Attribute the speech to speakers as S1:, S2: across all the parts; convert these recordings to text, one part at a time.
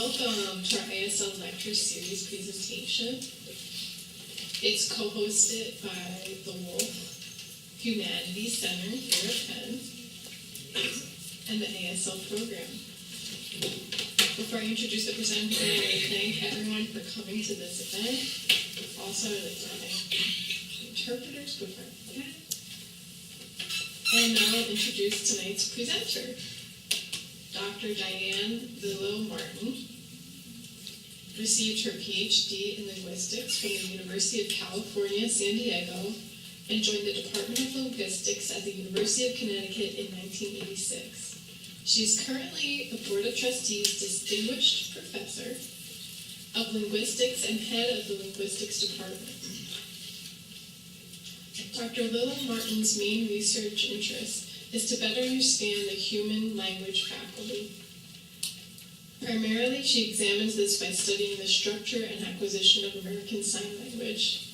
S1: Welcome to our ASL Lecture Series presentation. It's co-hosted by the Humanities Center here at Penn and the ASL program. Before I introduce the presenter, I want to thank everyone for coming to this event. Also, I'd like to thank interpreters before I forget. And now I'll introduce tonight's presenter. Dr. Diane Lillo-Martin received her PhD in Linguistics from the University of California, San Diego, and joined the Department of Linguistics at the University of Connecticut in 1986. She's currently the Board of Trustees Distinguished Professor of Linguistics and head of the Linguistics Department. Dr. Lillo-Martin's main research interest is to better understand the human language faculty. Primarily, she examines this by studying the structure and acquisition of American Sign Language,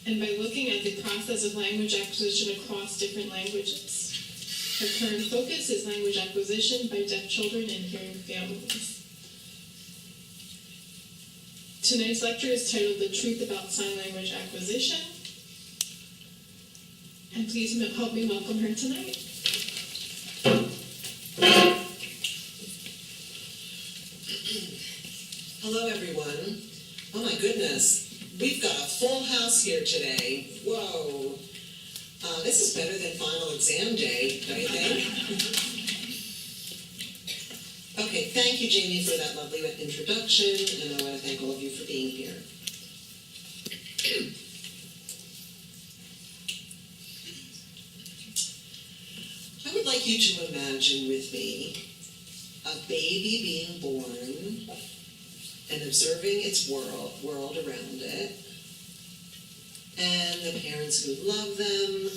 S1: and by looking at the process of language acquisition across different languages. Her current focus is language acquisition by deaf children and hearing families. Tonight's lecture is titled The Truth About Sign Language Acquisition. And please help me welcome her tonight.
S2: Hello, everyone. Oh my goodness, we've got a full house here today. Whoa. This is better than final exam day, don't you think? Okay, thank you, Jamie, for that lovely introduction, and I want to thank all of you for being here. I would like you to imagine with me a baby being born and observing its world around it, and the parents who love them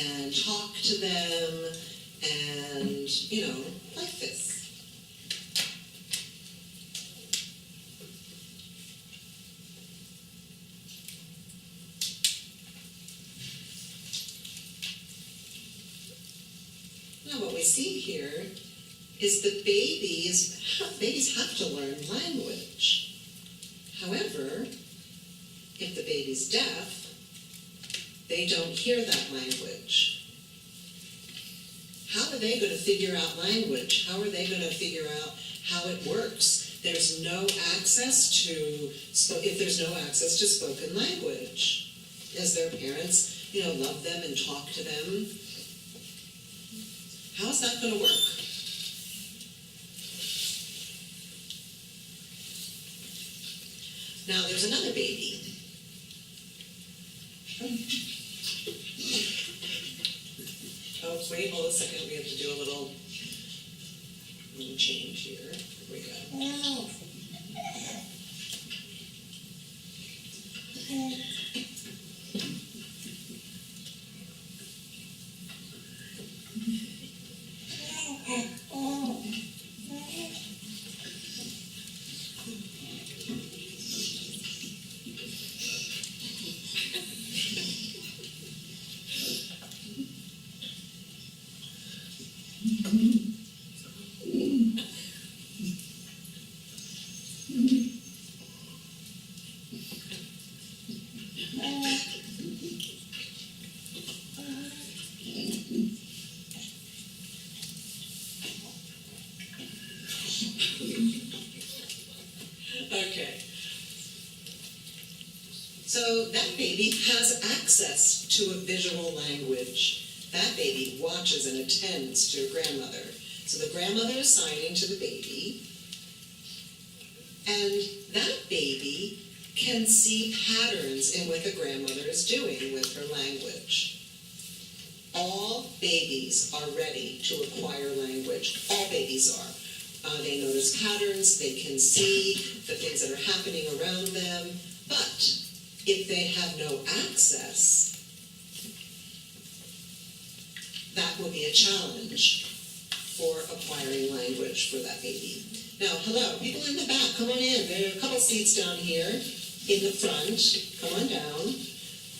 S2: and talk to them and, like this. Now what we see here is that babies have to learn language. However, if the baby's deaf, they don't hear that language. How are they going to figure out language? How are they going to figure out how it works? There's no access to, if there's no access to spoken language. As their parents, love them and talk to them, how's that going to work? Now there's another baby. Oh, wait, hold a second. We have to do a little change here. Here we go. Okay. So that baby has access to a visual language. That baby watches and attends to a grandmother. So the grandmother is signing to the baby, and that baby can see patterns in what the grandmother is doing with her language. All babies are ready to acquire language. All babies are. They notice patterns, they can see the things that are happening around them, but if they have no access, that will be a challenge for acquiring language for that baby. Now, hello, people in the back, come on in. There are a couple seats down here in the front. Come on down.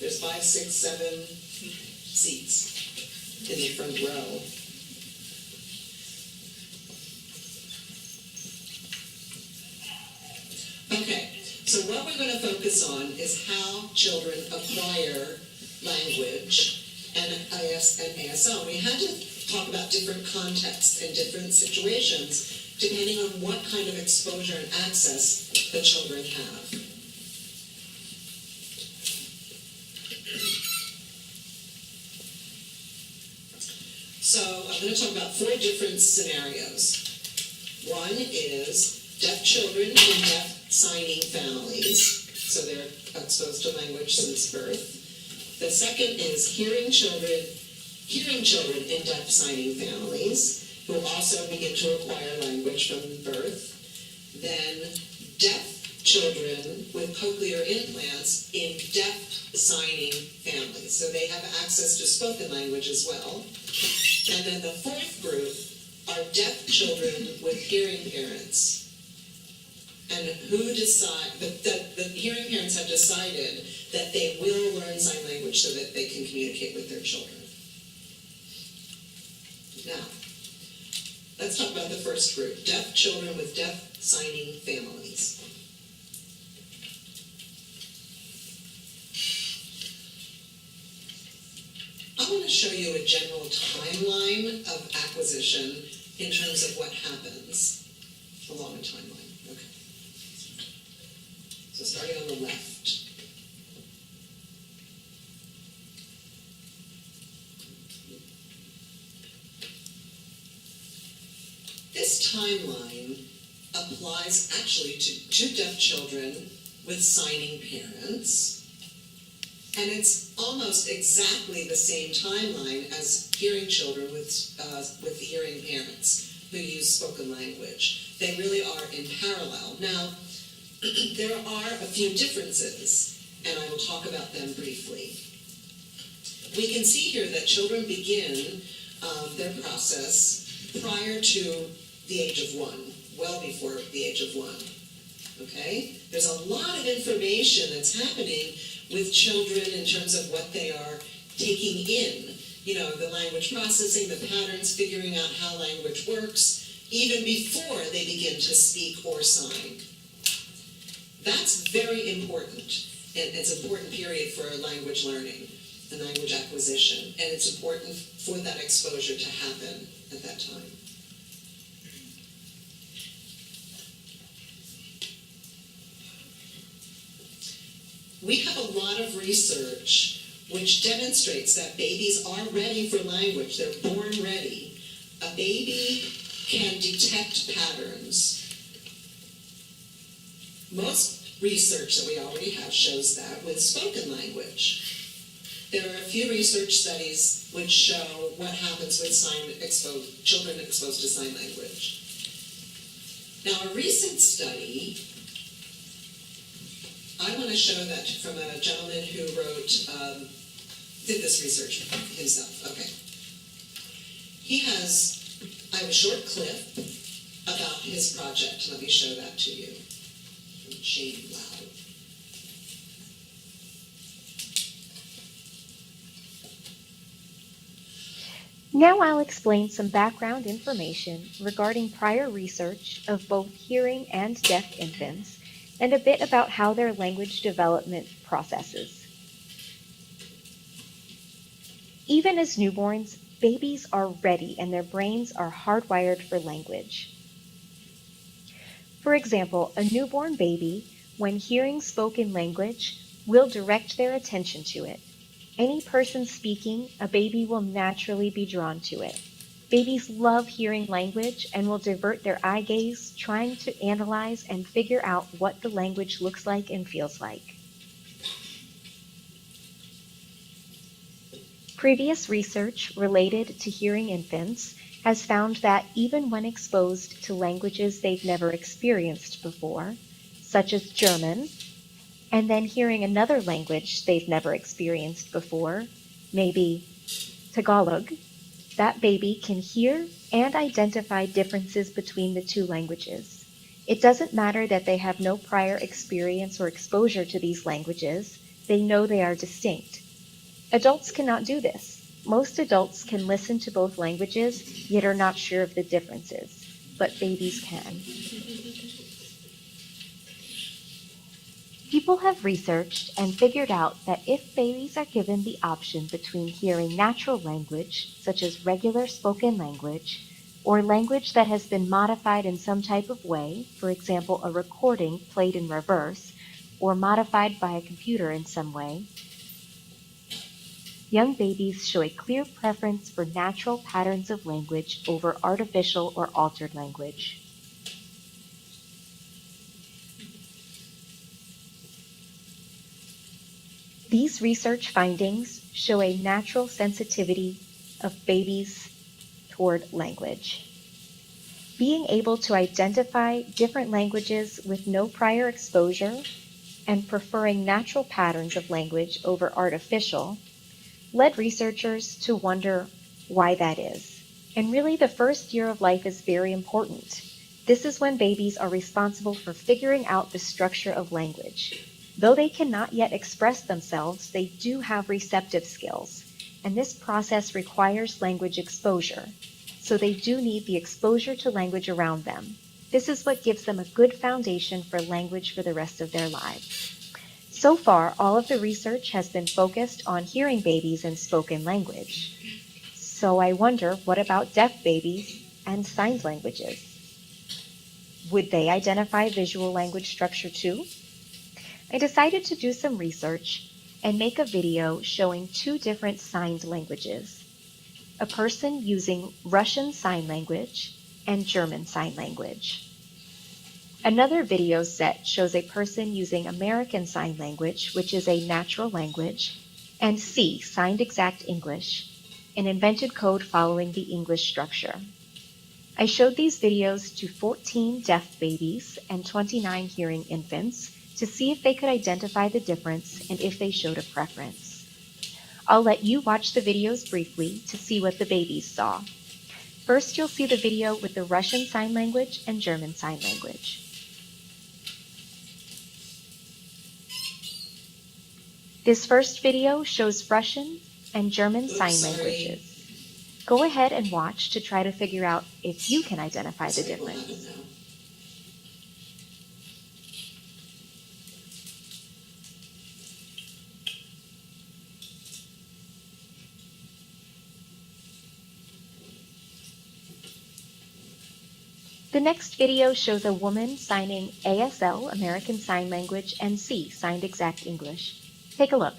S2: There's 5, 6, 7 seats in the front row. So what we're going to focus on is how children acquire language and ASL. We had to talk about different contexts and different situations depending on what kind of exposure and access the children have. So I'm going to talk about 4 different scenarios. One is deaf children in deaf signing families, so they're exposed to language since birth. The second is hearing children in deaf signing families who also begin to acquire language from birth. Then deaf children with cochlear implants in deaf signing families, so they have access to spoken language as well. And then the 4th group are deaf children with hearing parents. And who decide, the hearing parents have decided that they will learn sign language so that they can communicate with their children. Now, let's talk about the first group, deaf children with deaf signing families. I want to show you a general timeline of acquisition in terms of what happens along a timeline. Okay. So starting on the left. This timeline applies actually to deaf children with signing parents. And it's almost exactly the same timeline as hearing children with hearing parents who use spoken language. They really are in parallel. Now, there are a few differences, and I will talk about them briefly. We can see here that children begin their process prior to the age of 1, well before the age of 1. Okay? There's a lot of information that's happening with children in terms of what they are taking in. You know, the language processing, the patterns, figuring out how language works, even before they begin to speak or sign. That's very important, and it's an important period for language learning and language acquisition, and it's important for that exposure to happen at that time. We have a lot of research which demonstrates that babies are ready for language. They're born ready. A baby can detect patterns. Most research that we already have shows that with spoken language. There are a few research studies which show what happens with children exposed to sign language. Now, a recent study, I want to show that from a gentleman who did this research himself. Okay. I have a short clip about his project. Let me show that to you. Shane Loud.
S3: Now I'll explain some background information regarding prior research of both hearing and deaf infants, and a bit about how their language development processes. Even as newborns, babies are ready and their brains are hardwired for language. For example, a newborn baby, when hearing spoken language, will direct their attention to it. Any person speaking, a baby will naturally be drawn to it. Babies love hearing language and will divert their eye gaze, trying to analyze and figure out what the language looks like and feels like. Previous research related to hearing infants has found that even when exposed to languages they've never experienced before, such as German, and then hearing another language they've never experienced before, maybe Tagalog, that baby can hear and identify differences between the two languages. It doesn't matter that they have no prior experience or exposure to these languages, they know they are distinct. Adults cannot do this. Most adults can listen to both languages, yet are not sure of the differences, but babies can. People have researched and figured out that if babies are given the option between hearing natural language, such as regular spoken language, or language that has been modified in some type of way, for example, a recording played in reverse, or modified by a computer in some way, young babies show a clear preference for natural patterns of language over artificial or altered language. These research findings show a natural sensitivity of babies toward language. Being able to identify different languages with no prior exposure and preferring natural patterns of language over artificial led researchers to wonder why that is. And really, the first year of life is very important. This is when babies are responsible for figuring out the structure of language. Though they cannot yet express themselves, they do have receptive skills, and this process requires language exposure. So they do need the exposure to language around them. This is what gives them a good foundation for language for the rest of their lives. So far, all of the research has been focused on hearing babies and spoken language. So I wonder, what about deaf babies and signed languages? Would they identify visual language structure too? I decided to do some research and make a video showing two different signed languages. A person using Russian Sign Language and German Sign Language. Another video set shows a person using American Sign Language, which is a natural language, and C, Signed Exact English, an invented code following the English structure. I showed these videos to 14 deaf babies and 29 hearing infants to see if they could identify the difference and if they showed a preference. I'll let you watch the videos briefly to see what the babies saw. First, you'll see the video with the Russian Sign Language and German Sign Language. This first video shows Russian and German Sign Languages. Go ahead and watch to try to figure out if you can identify the difference. The next video shows a woman signing ASL, American Sign Language, and C, Signed Exact English. Take a look.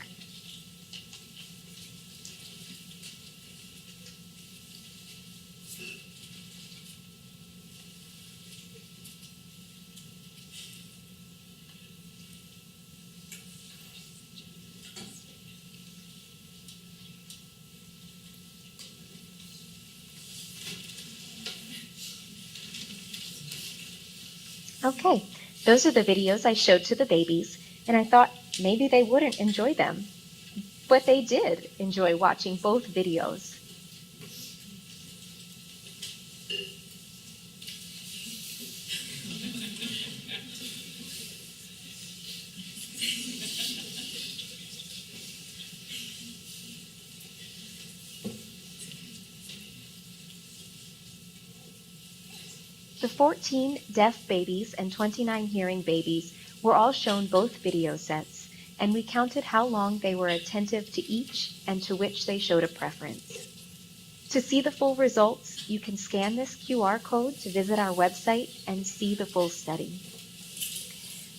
S3: Okay, those are the videos I showed to the babies, and I thought maybe they wouldn't enjoy them. But they did enjoy watching both videos. The 14 deaf babies and 29 hearing babies were all shown both video sets, and we counted how long they were attentive to each and to which they showed a preference. To see the full results, you can scan this QR code to visit our website and see the full study.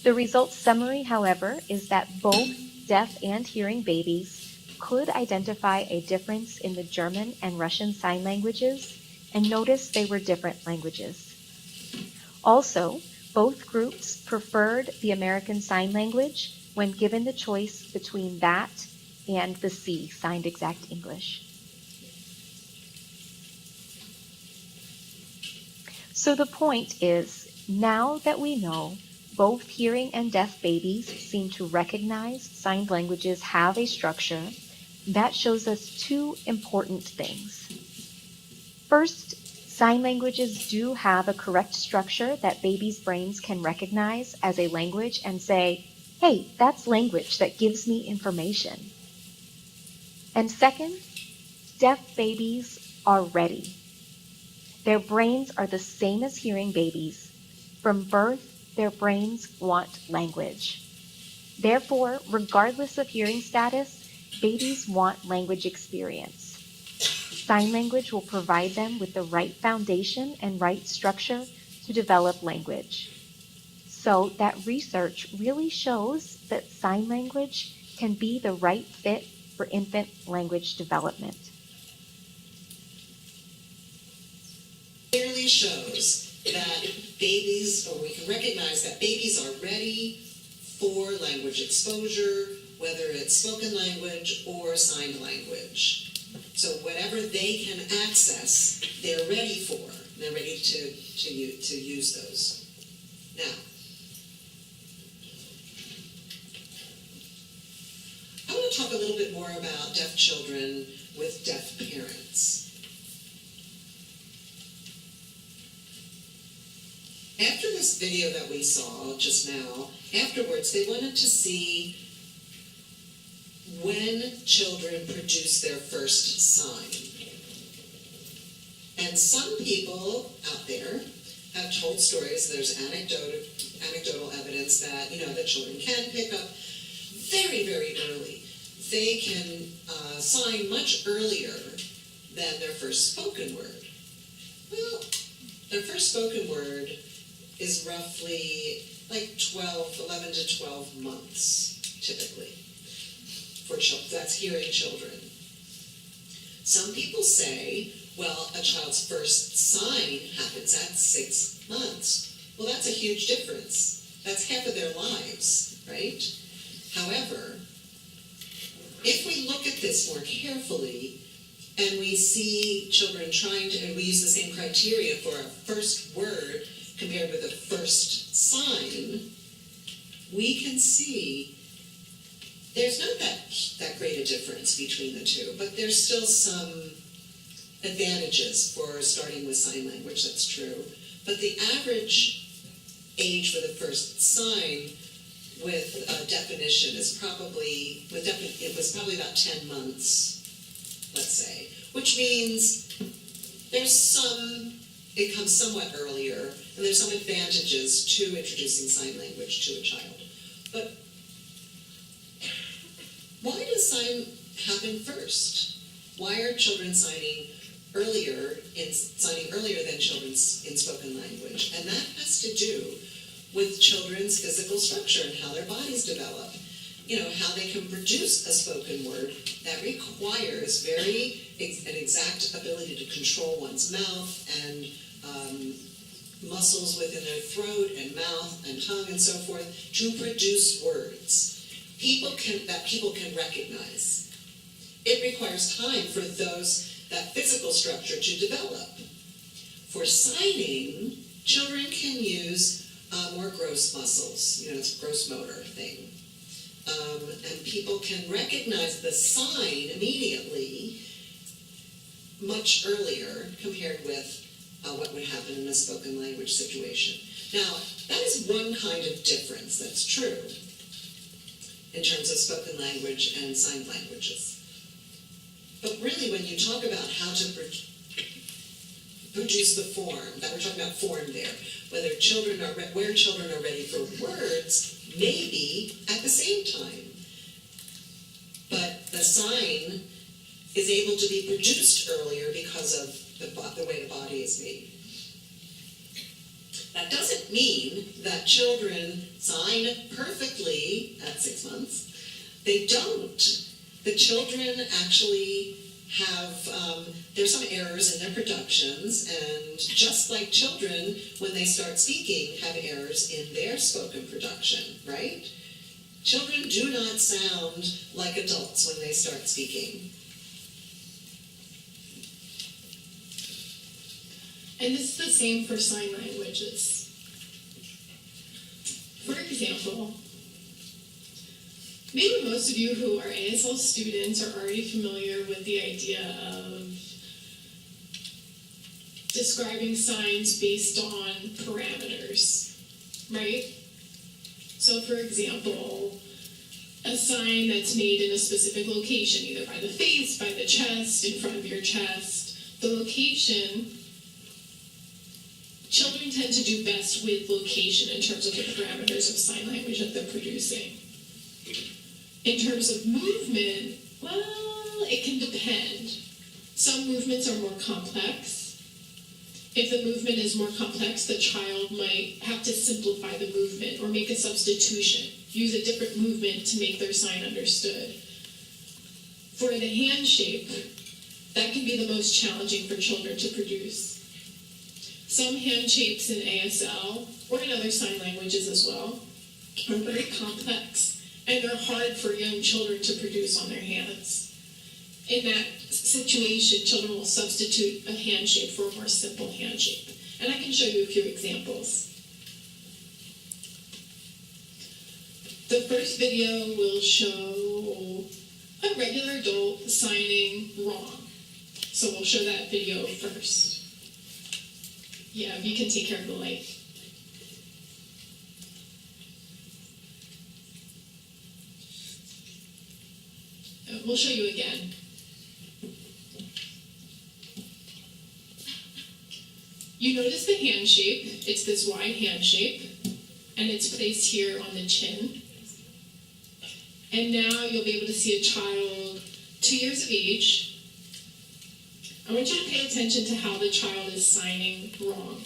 S3: The results summary, however, is that both deaf and hearing babies could identify a difference in the German and Russian sign languages and notice they were different languages. Also, both groups preferred the American Sign Language when given the choice between that and the C, Signed Exact English. So the point is, now that we know both hearing and deaf babies seem to recognize signed languages have a structure, that shows us two important things. First, sign languages do have a correct structure that babies' brains can recognize as a language and say, hey, that's language that gives me information. And second, deaf babies are ready. Their brains are the same as hearing babies. From birth, their brains want language. Therefore, regardless of hearing status, babies want language experience. Sign language will provide them with the right foundation and right structure to develop language. So that research really shows that sign language can be the right fit for infant language development.
S2: Clearly shows that babies, or we can recognize that babies are ready for language exposure, whether it's spoken language or sign language. So whatever they can access, they're ready for. They're ready to use those. Now, I want to talk a little bit more about deaf children with deaf parents. After this video that we saw just now, afterwards they wanted to see when children produce their first sign. And some people out there have told stories, there's anecdotal evidence that, that children can pick up very, very early. They can sign much earlier than their first spoken word. Well, their first spoken word is roughly like 11 to 12 months, typically, for children. That's hearing children. Some people say, well, a child's first sign happens at 6 months. Well, that's a huge difference. That's half of their lives, right? However, if we look at this more carefully, and we see children and we use the same criteria for a first word compared with a first sign, we can see there's not that great a difference between the two, but there's still some advantages for starting with sign language, that's true. But the average age for the first sign with definition is probably, it was probably about 10 months, let's say, which means it comes somewhat earlier, and there's some advantages to introducing sign language to a child. But why does sign happen first? Why are children signing earlier than children in spoken language? And that has to do with children's physical structure and how their bodies develop. How they can produce a spoken word that requires an exact ability to control one's mouth and muscles within their throat and mouth and tongue and so forth to produce words that people can recognize. It requires time for that physical structure to develop. For signing, children can use more gross muscles. It's a gross motor thing. And people can recognize the sign immediately much earlier compared with what would happen in a spoken language situation. Now, that is one kind of difference that's true in terms of spoken language and sign languages. But really, when you talk about how to produce the form, that we're talking about form there, where children are ready for words, maybe at the same time. But the sign is able to be produced earlier because of the way the body is made. That doesn't mean that children sign perfectly at 6 months. They don't. The children actually have, there's some errors in their productions, and just like children, when they start speaking, have errors in their spoken production, right? Children do not sound like adults when they start speaking.
S1: And this is the same for sign languages. For example, maybe most of you who are ASL students are already familiar with the idea of describing signs based on parameters, right? So for example, a sign that's made in a specific location, either by the face, by the chest, in front of your chest, the location, children tend to do best with location in terms of the parameters of sign language that they're producing. In terms of movement, well, it can depend. Some movements are more complex. If the movement is more complex, the child might have to simplify the movement or make a substitution, use a different movement to make their sign understood. For the hand shape, that can be the most challenging for children to produce. Some hand shapes in ASL, or in other sign languages as well, are very complex, and they're hard for young children to produce on their hands. In that situation, children will substitute a hand shape for a more simple hand shape. And I can show you a few examples. The first video will show a regular adult signing wrong. So we'll show that video first. Yeah, you can take care of the light. We'll show you again. You notice the hand shape. It's this wide hand shape, and it's placed here on the chin. And now you'll be able to see a child 2 years of age. I want you to pay attention to how the child is signing wrong.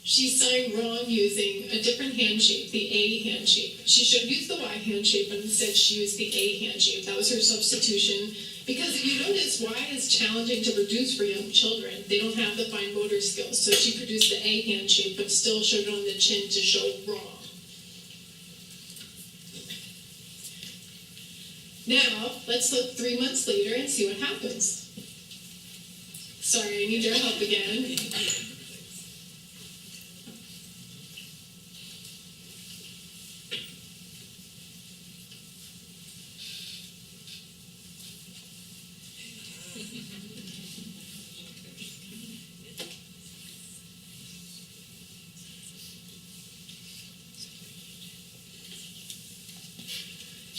S1: She signed wrong using a different hand shape, the A hand shape. She should have used the Y hand shape, but instead she used the A hand shape. That was her substitution. Because if you notice, Y is challenging to produce for young children. They don't have the fine motor skills. So she produced the A hand shape, but still showed it on the chin to show wrong. Now, let's look 3 months later and see what happens. Sorry, I need your help again.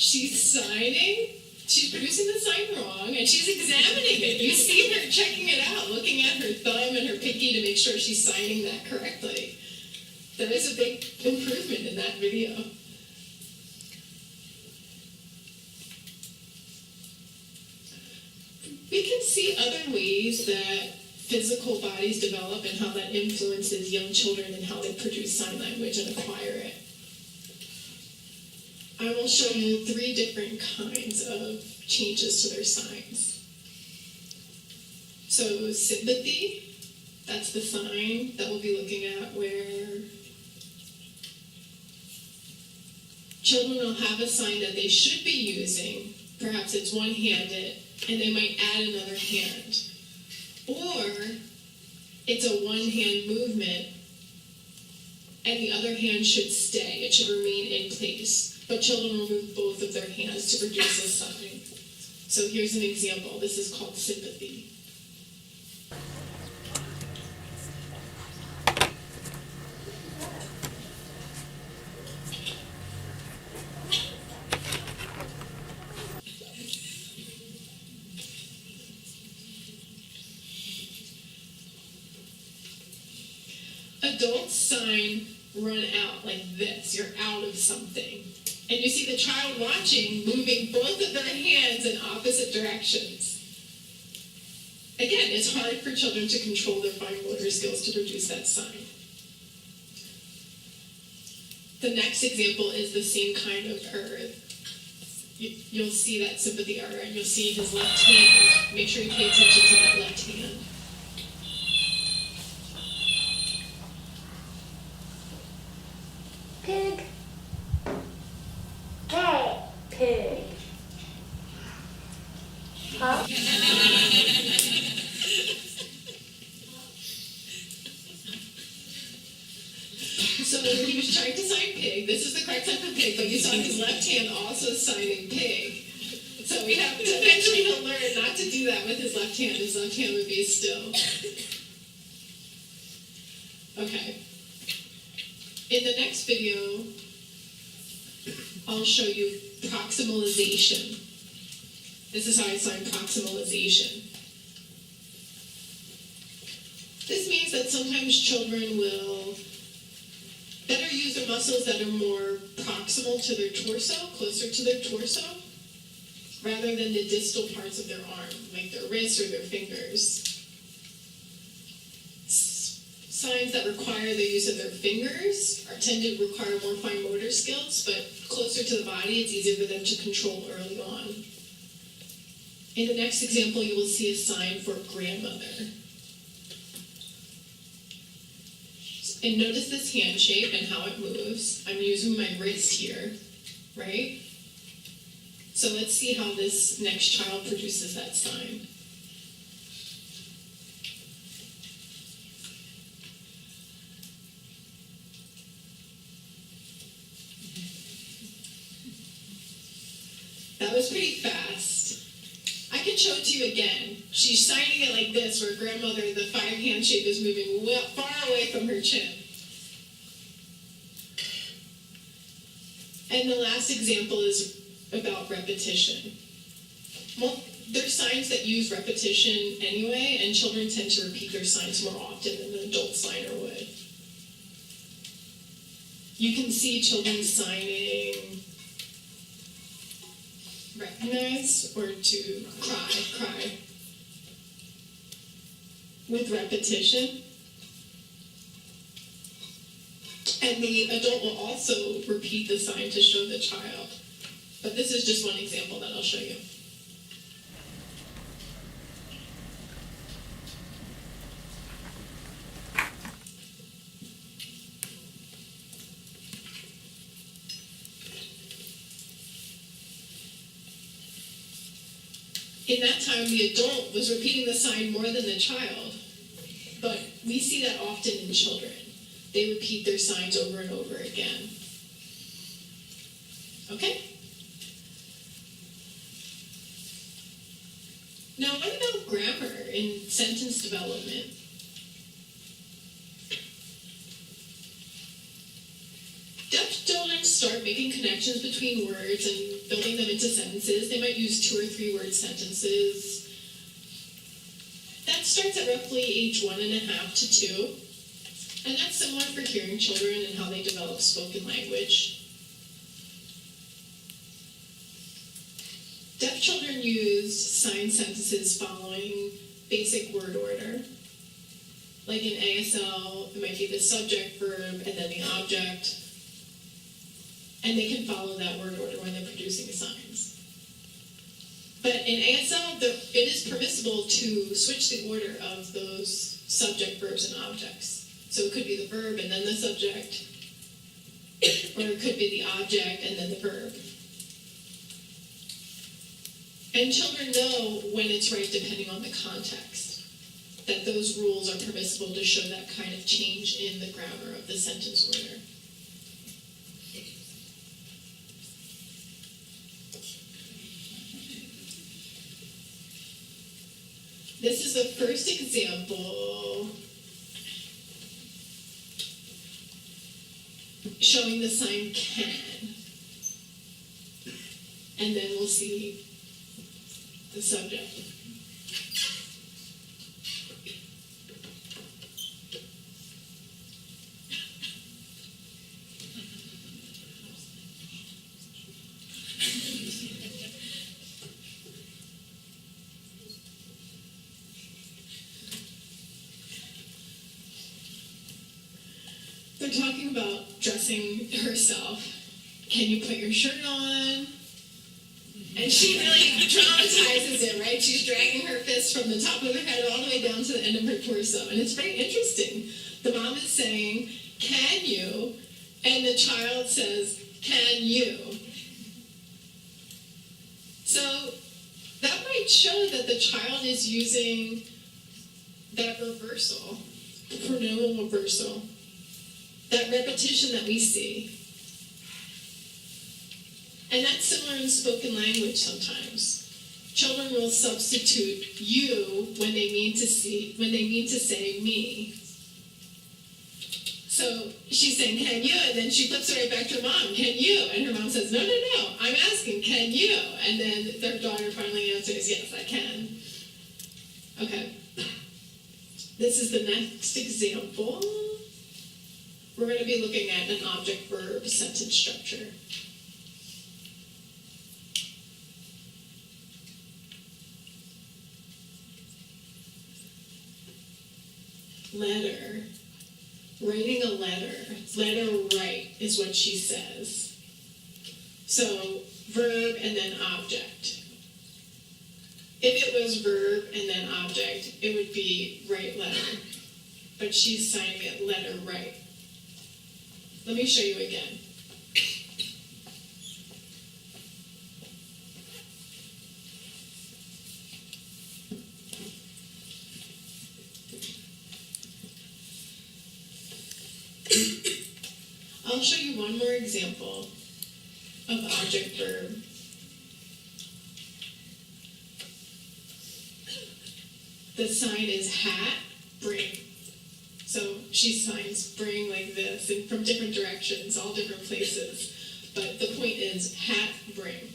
S1: She's signing, she's producing the sign wrong, and she's examining it. You see her checking it out, looking at her thumb and her pinky to make sure she's signing that correctly. There is a big improvement in that video. We can see other ways that physical bodies develop and how that influences young children and how they produce sign language and acquire it. I will show you 3 different kinds of changes to their signs. So sympathy, that's the sign that we'll be looking at where children will have a sign that they should be using. Perhaps it's one-handed, and they might add another hand. Or it's a one-hand movement, and the other hand should stay. It should remain in place. But children will move both of their hands to produce a sign. So here's an example. This is called sympathy. Adults sign run out like this. You're out of something. And you see the child watching, moving both of their hands in opposite directions. Again, it's hard for children to control their fine motor skills to produce that sign. The next example is the same kind of error. You'll see that sympathy error, and you'll see his left hand. Make sure you pay attention to that left hand.
S3: Pig. Hey, pig. Huh?
S1: So he was trying to sign pig. This is the correct sign for pig, but you saw his left hand also signing pig. So we have to eventually he'll learn not to do that with his left hand. His left hand would be still. Okay. In the next video, I'll show you proximalization. This is how I sign proximalization. This means that sometimes children will better use their muscles that are more proximal to their torso, closer to their torso, rather than the distal parts of their arm, like their wrists or their fingers. Signs that require the use of their fingers tend to require more fine motor skills, but closer to the body, it's easier for them to control early on. In the next example, you will see a sign for grandmother. And notice this hand shape and how it moves. I'm using my wrist here, right? So let's see how this next child produces that sign. That was pretty fast. I can show it to you again. She's signing it like this, where grandmother, the 5-hand shape is moving far away from her chin. And the last example is about repetition. Well, there's signs that use repetition anyway, and children tend to repeat their signs more often than an adult signer would. You can see children signing recognize or to cry with repetition. And the adult will also repeat the sign to show the child. But this is just one example that I'll show you. In that time, the adult was repeating the sign more than the child. But we see that often in children. They repeat their signs over and over again. Okay? Now, what about grammar in sentence development? Deaf children start making connections between words and building them into sentences. They might use 2 or 3 word sentences. That starts at roughly age 1.5 to 2. And that's similar for hearing children and how they develop spoken language. Deaf children use sign sentences following basic word order. Like in ASL, it might be the subject, verb, and then the object. And they can follow that word order when they're producing signs. But in ASL, it is permissible to switch the order of those subject, verbs, and objects. So it could be the verb and then the subject, or it could be the object and then the verb. And children know when it's right depending on the context, that those rules are permissible to show that kind of change in the grammar of the sentence order. This is the first example showing the sign can. And then we'll see the subject. They're talking about dressing herself. Can you put your shirt on? And she really dramatizes it, right? She's dragging her fist from the top of her head all the way down to the end of her torso. And it's very interesting. The mom is saying, can you? And the child says, can you? So that might show that the child is using that reversal, pronominal reversal, that repetition that we see. And that's similar in spoken language sometimes. children will substitute you when they mean to say me. So she's saying, can you? And then she flips it right back to her mom, can you? And her mom says, no, I'm asking, can you? And then their daughter finally answers, yes, I can. Okay. This is the next example. We're going to be looking at an object-verb sentence structure. Letter. Writing a letter. Letter write is what she says. So verb and then object. If it was verb and then object, it would be write letter. But she's signing it letter write. Let me show you again. I'll show you one more example of object-verb. The sign is hat, bring. So she signs bring like this, and from different directions, all different places. But the point is hat, bring.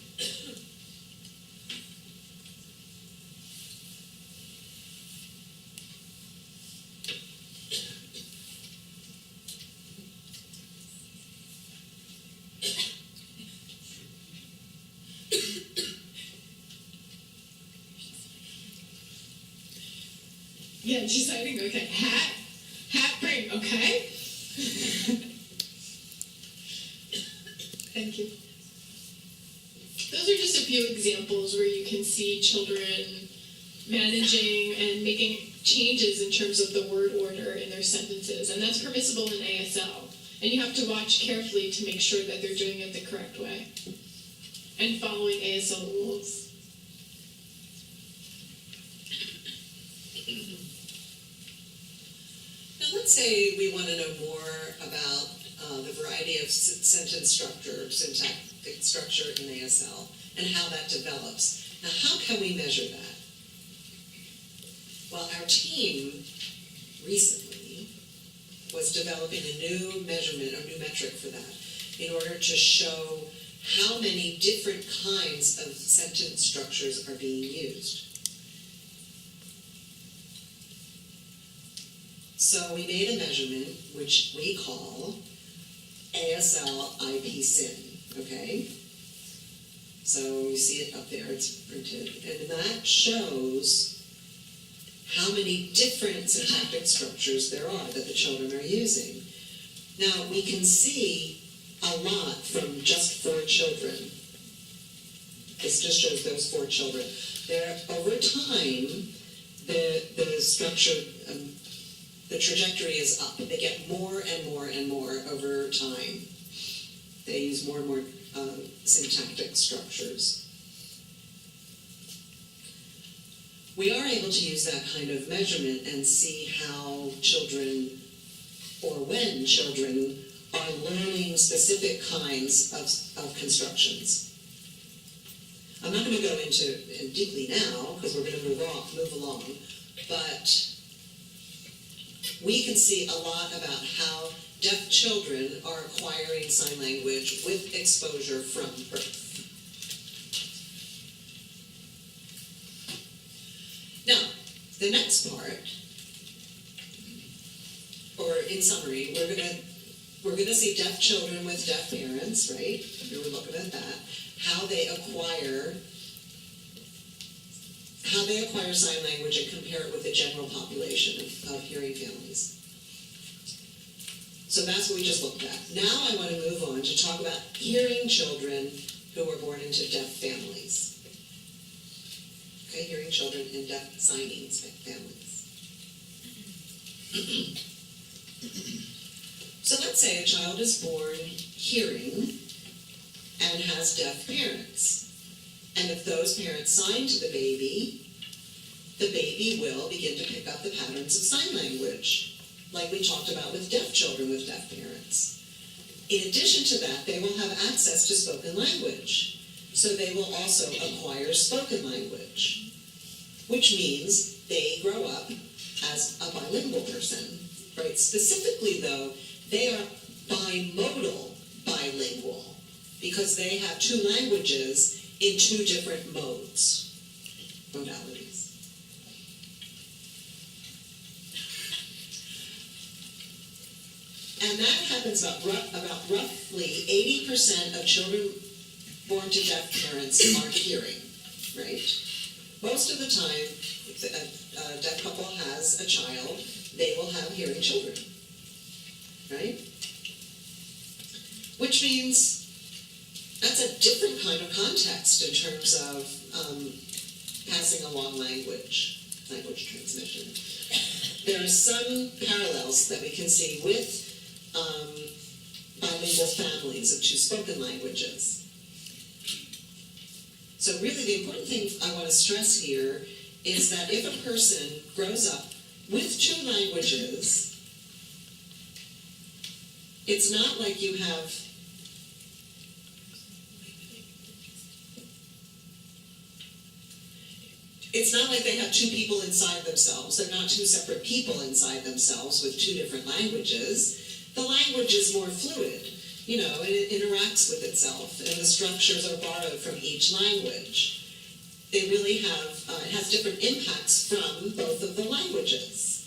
S1: Yeah, and she's signing, okay, hat, bring, okay? Thank you. Those are just a few examples where you can see children managing and making changes in terms of the word order in their sentences, and that's permissible in ASL. And you have to watch carefully to make sure that they're doing it the correct way and following ASL rules.
S2: Now let's say we want to know more about the variety of sentence structure, syntactic structure in ASL, and how that develops. Now how can we measure that? Well, our team recently was developing a new measurement, a new metric for that, in order to show how many different kinds of sentence structures are being used. So we made a measurement, which we call ASL IP-SYN, okay? So you see it up there, it's printed, and that shows how many different syntactic structures there are that the children are using. Now, we can see a lot from just 4 children. This just shows those 4 children. There, over time, the structure, the trajectory is up. They get more and more and more over time. They use more and more syntactic structures. We are able to use that kind of measurement and see how children, or when children, are learning specific kinds of constructions. I'm not going to go into it deeply now, because we're going to move along, but we can see a lot about how deaf children are acquiring sign language with exposure from birth. Now, the next part, or in summary, we're gonna see deaf children with deaf parents, right? We were looking at that. How they acquire sign language and compare it with the general population of hearing families. So that's what we just looked at. Now I want to move on to talk about hearing children who were born into deaf families. Okay, hearing children in deaf signing families. So let's say a child is born hearing and has deaf parents. And if those parents sign to the baby will begin to pick up the patterns of sign language, like we talked about with deaf children with deaf parents. In addition to that, they will have access to spoken language. So they will also acquire spoken language, which means they grow up as a bilingual person, right? Specifically, though, they are bimodal bilingual because they have two languages in two different modalities. And that happens about roughly 80% of children born to deaf parents are hearing, right? Most of the time, if a deaf couple has a child, they will have hearing children, right? Which means that's a different kind of context in terms of passing along language transmission. There are some parallels that we can see with bilingual families of two spoken languages. So really the important thing I want to stress here is that if a person grows up with two languages, it's not like you have it's not like they have two people inside themselves. They're not two separate people inside themselves with two different languages. The language is more fluid, you know, and it interacts with itself, and the structures are borrowed from each language. They really have, it has different impacts from both of the languages.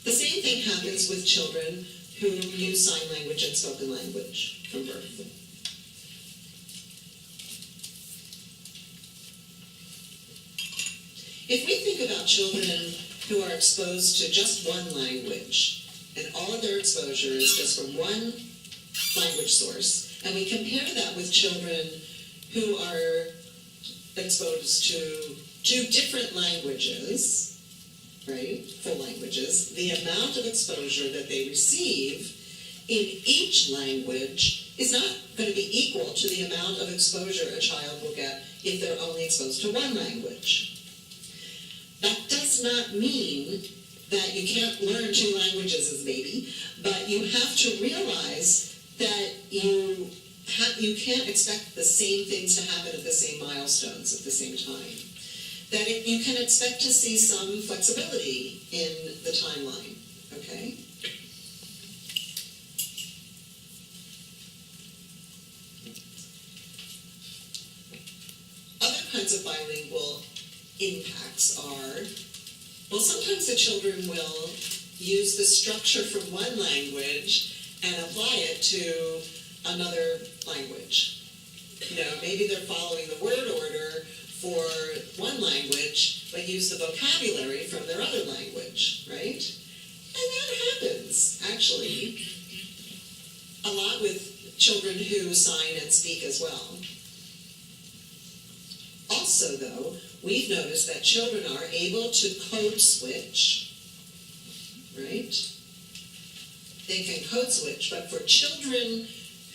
S2: The same thing happens with children who use sign language and spoken language from birth. If we think about children who are exposed to just one language, and all of their exposure is just from one language source, and we compare that with children who are exposed to two different languages, right, full languages, the amount of exposure that they receive in each language is not going to be equal to the amount of exposure a child will get if they're only exposed to one language. That does not mean that you can't learn two languages as a baby, but you have to realize that you can't expect the same things to happen at the same milestones at the same time. That you can expect to see some flexibility in the timeline, okay? Other kinds of bilingual impacts are, well, sometimes the children will use the structure from one language and apply it to another language. You know, maybe they're following the word order for one language, but use the vocabulary from their other language, right? And that happens, actually, a lot with children who sign and speak as well. Also, though, we've noticed that children are able to code switch, right? They can code switch, but for children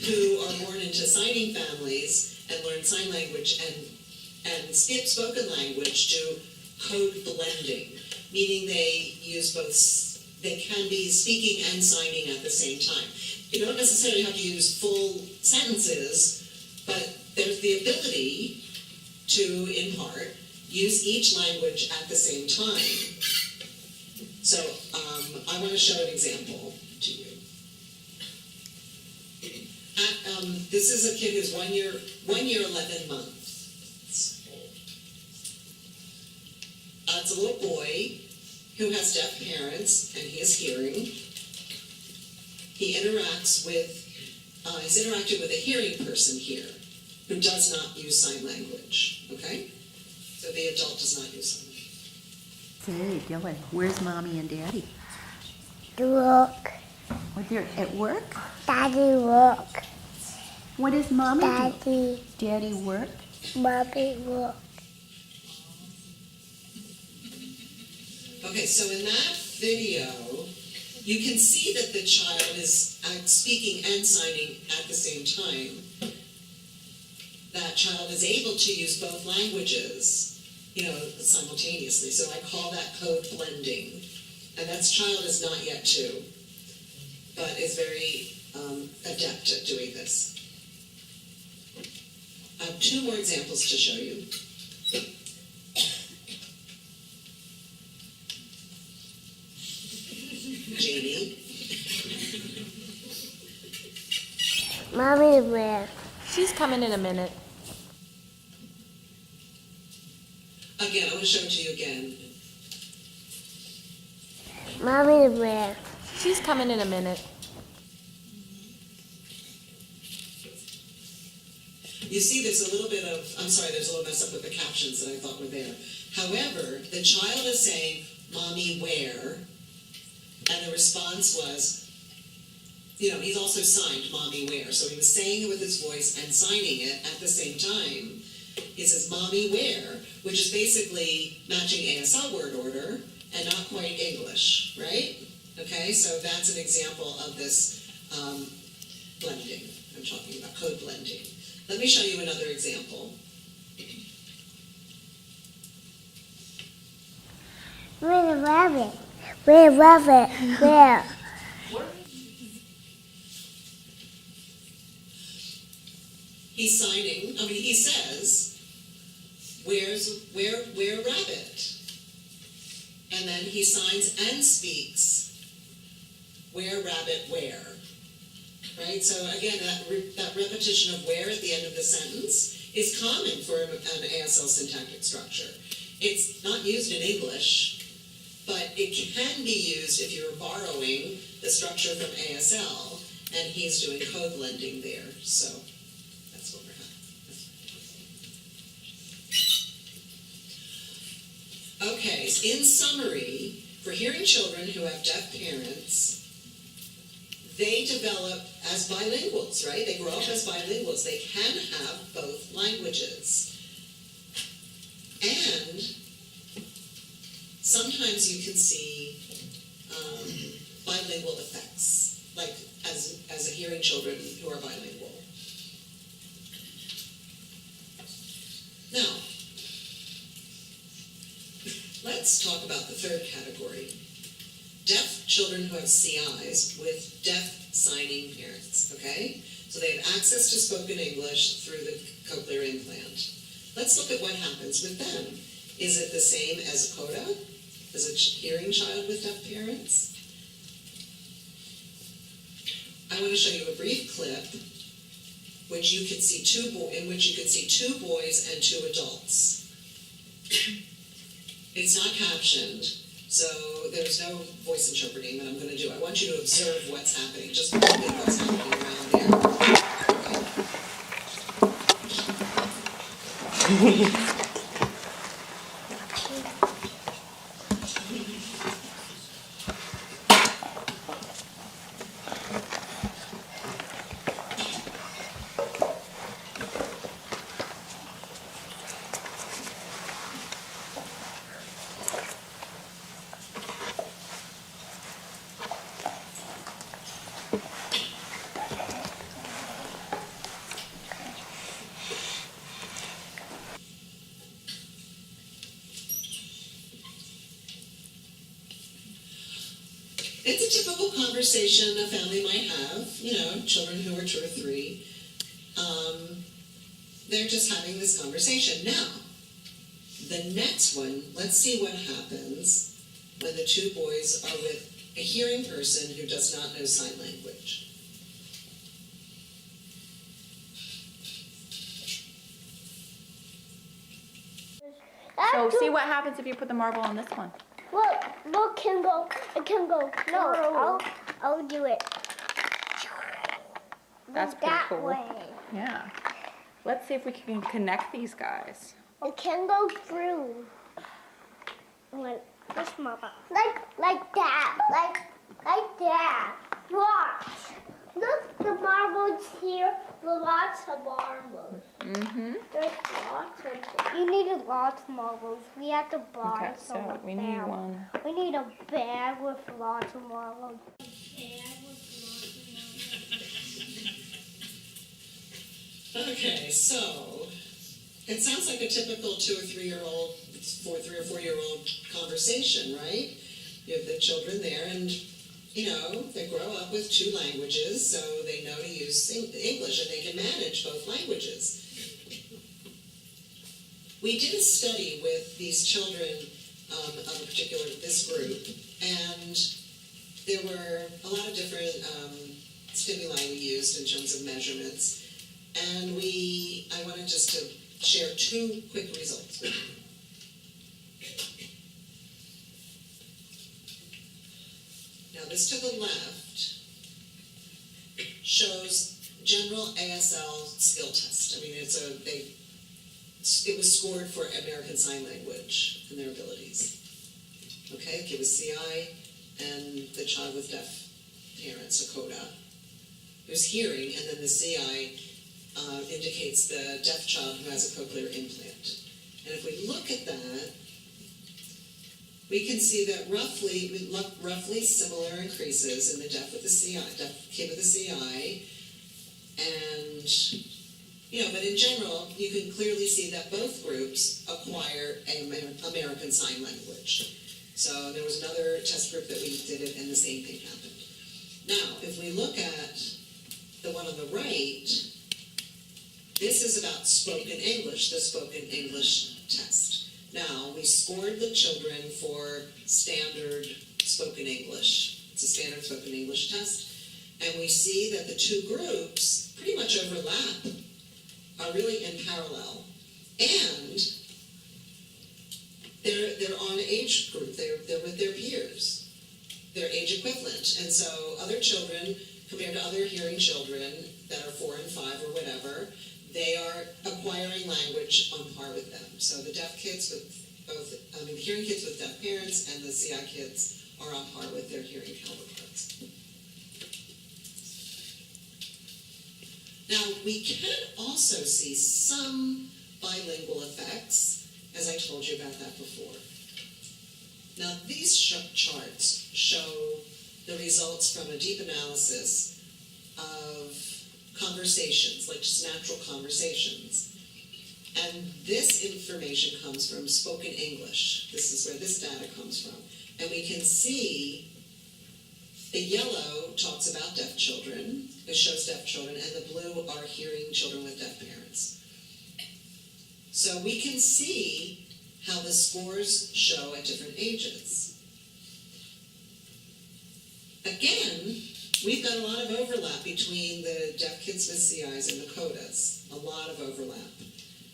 S2: who are born into signing families and learn sign language and skip spoken language do code blending, meaning they use both, they can be speaking and signing at the same time. You don't necessarily have to use full sentences, but there's the ability to, in part, use each language at the same time. So I want to show an example to you. This is a kid who's 1 year 11 months. It's a little boy who has deaf parents and he is hearing. He interacts with, he's interacting with a hearing person here who does not use sign language, okay? So the adult does not use sign language.
S4: Say, Dylan, where's Mommy and Daddy?
S5: Work.
S4: Oh, they're at work?
S5: Daddy work.
S4: What does Mommy do?
S5: Daddy.
S4: Daddy work?
S5: Mommy work.
S2: Okay, so in that video, you can see that the child is speaking and signing at the same time. That child is able to use both languages, you know, simultaneously. So I call that code blending. And that child is not yet 2, but is very adept at doing this. I have two more examples to show you. Jamie.
S5: Mommy, where?
S6: She's coming in a minute.
S2: Again, I want to show it to you again.
S5: Mommy, where?
S6: She's coming in a minute.
S2: You see there's a little bit of, I'm sorry, there's a little mess up with the captions that I thought were there. However, the child is saying, Mommy, where? And the response was, he's also signed Mommy, where? So he was saying it with his voice and signing it at the same time. He says, Mommy, where? Which is basically matching ASL word order and not quite English, right? Okay, so that's an example of this blending. I'm talking about code blending. Let me show you another example.
S5: Where's the rabbit? Where's the rabbit? Where?
S2: He's signing, he says, where rabbit? And then he signs and speaks, where rabbit, where? Right, so again, that repetition of where at the end of the sentence is common for an ASL syntactic structure. It's not used in English, but it can be used if you're borrowing the structure from ASL, and he's doing code blending there, so that's what we're having. Okay, in summary, for hearing children who have deaf parents, they develop as bilinguals, right? They grow up as bilinguals. They can have both languages. And sometimes you can see bilingual effects, like as a hearing children who are bilingual. Now, let's talk about the third category. Deaf children who have CIs with deaf signing parents, okay? So they have access to spoken English through the cochlear implant. Let's look at what happens with them. Is it the same as a CODA, as a hearing child with deaf parents? I want to show you a brief clip which you can see in which you can see two boys and two adults. It's not captioned, so there's no voice interpreting that I'm going to do. I want you to observe what's happening, just look at what's happening around there. It's a typical conversation a family might have, children who are 2 or 3. They're just having this conversation. Now, the next one, let's see what happens when the two boys are with a hearing person who does not know sign language.
S6: So see what happens if you put the marble on this one.
S5: Look, it can go. No, I'll do it.
S6: That's pretty
S5: that
S6: cool.
S5: way.
S6: Yeah. Let's see if we can connect these guys.
S5: It can go through. This marble. Like that. Like that. Watch. Look, the marbles here. Lots of marbles.
S6: Mm-hmm.
S5: There's lots of them. You need lots of marbles. We have to buy
S6: Okay,
S5: some
S6: so we need one.
S5: We need a bag with lots of marbles.
S2: Okay, so it sounds like a typical 2 or 3-year-old, 3 or 4-year-old conversation, right? You have the children there, and they grow up with 2 languages, so they know to use English, and they can manage both languages. We did a study with these children of a particular, this group, and there were a lot of different stimuli we used in terms of measurements, and I wanted just to share two quick results with you. Now this to the left shows general ASL skill test. I mean, it was scored for American Sign Language and their abilities. Okay, it was CI and the child with deaf parents, a CODA. There's hearing, and then the CI indicates the deaf child who has a cochlear implant. And if we look at that, we can see that roughly similar increases in the deaf with the CI, deaf kid with the CI, and but in general, you can clearly see that both groups acquire American Sign Language. So there was another test group that we did it, and the same thing happened. Now, if we look at the one on the right, this is about spoken English, the spoken English test. Now, we scored the children for standard spoken English. It's a standard spoken English test. And we see that the two groups pretty much overlap, are really in parallel. And they're on age group, they're with their peers. They're age equivalent. And so other children, compared to other hearing children that are 4 and 5 or whatever, they are acquiring language on par with them. So the deaf kids with the hearing kids with deaf parents and the CI kids are on par with their hearing counterparts. Now, we can also see some bilingual effects, as I told you about that before. Now, these charts show the results from a deep analysis of conversations, like just natural conversations. And this information comes from spoken English. This is where this data comes from. And we can see the yellow talks about deaf children. It shows deaf children, and the blue are hearing children with deaf parents. So we can see how the scores show at different ages. Again, we've got a lot of overlap between the deaf kids with CIs and the CODAs. A lot of overlap.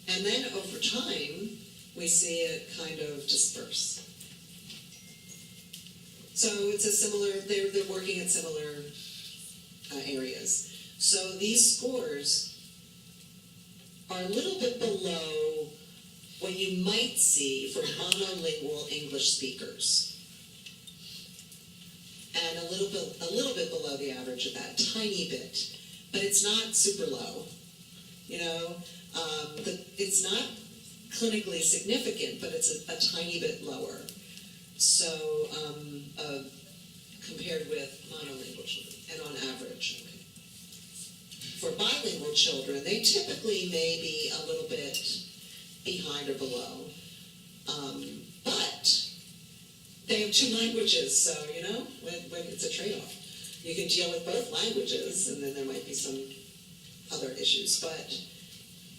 S2: And then over time, we see it kind of disperse. So it's a similar, they're working at similar areas. So these scores are a little bit below what you might see for monolingual English speakers. And a little bit below the average of that, tiny bit. But it's not super low, it's not clinically significant, but it's a tiny bit lower. So, compared with monolingual children, and on average. Okay. For bilingual children, they typically may be a little bit behind or below, but they have 2 languages, so, it's a trade-off. You can deal with both languages, and then there might be some other issues, but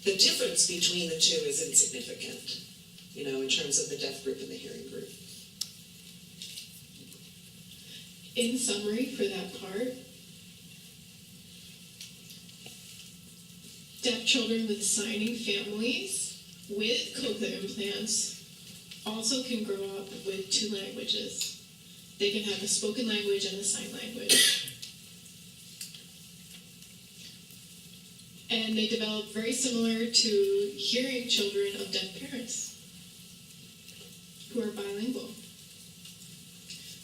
S2: the difference between the 2 is insignificant, in terms of the deaf group and the hearing group.
S1: In summary, for that part, deaf children with signing families with cochlear implants also can grow up with 2 languages. They can have the spoken language and the sign language. And they develop very similar to hearing children of deaf parents who are bilingual.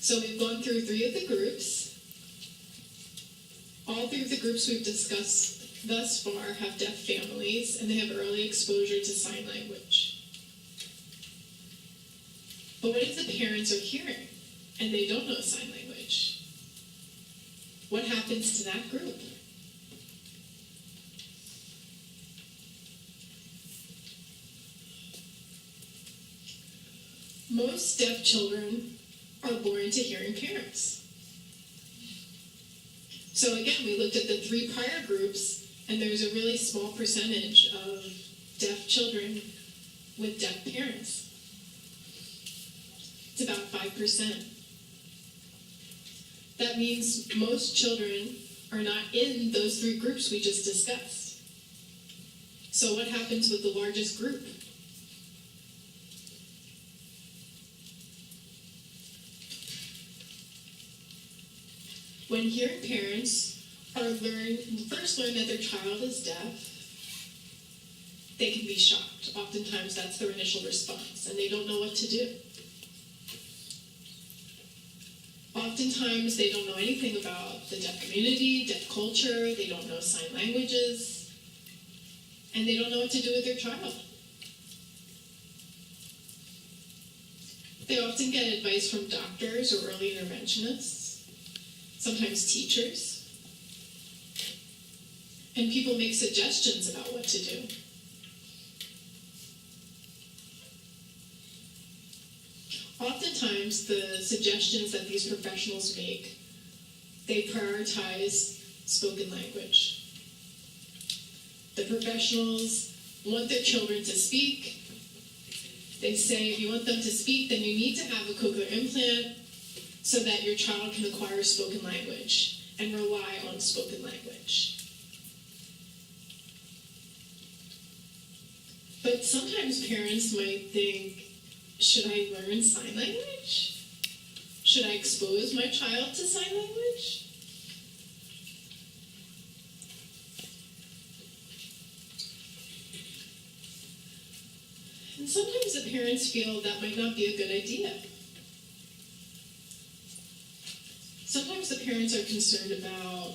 S1: So we've gone through 3 of the groups. All 3 of the groups we've discussed thus far have deaf families, and they have early exposure to sign language. But what if the parents are hearing and they don't know sign language? What happens to that group? Most deaf children are born to hearing parents. So again, we looked at the 3 prior groups, and there's a really small percentage of deaf children with deaf parents. It's about 5%. That means most children are not in those 3 groups we just discussed. So what happens with the largest group? When hearing parents first learn that their child is deaf, they can be shocked. Oftentimes that's their initial response, and they don't know what to do. Oftentimes they don't know anything about the deaf community, deaf culture, they don't know sign languages, and they don't know what to do with their child. They often get advice from doctors or early interventionists, sometimes teachers, and people make suggestions about what to do. Oftentimes, the suggestions that these professionals make, they prioritize spoken language. The professionals want their children to speak. They say if you want them to speak, then you need to have a cochlear implant so that your child can acquire spoken language and rely on spoken language. But sometimes parents might think, should I learn sign language? Should I expose my child to sign language? And sometimes the parents feel that might not be a good idea. Sometimes the parents are concerned about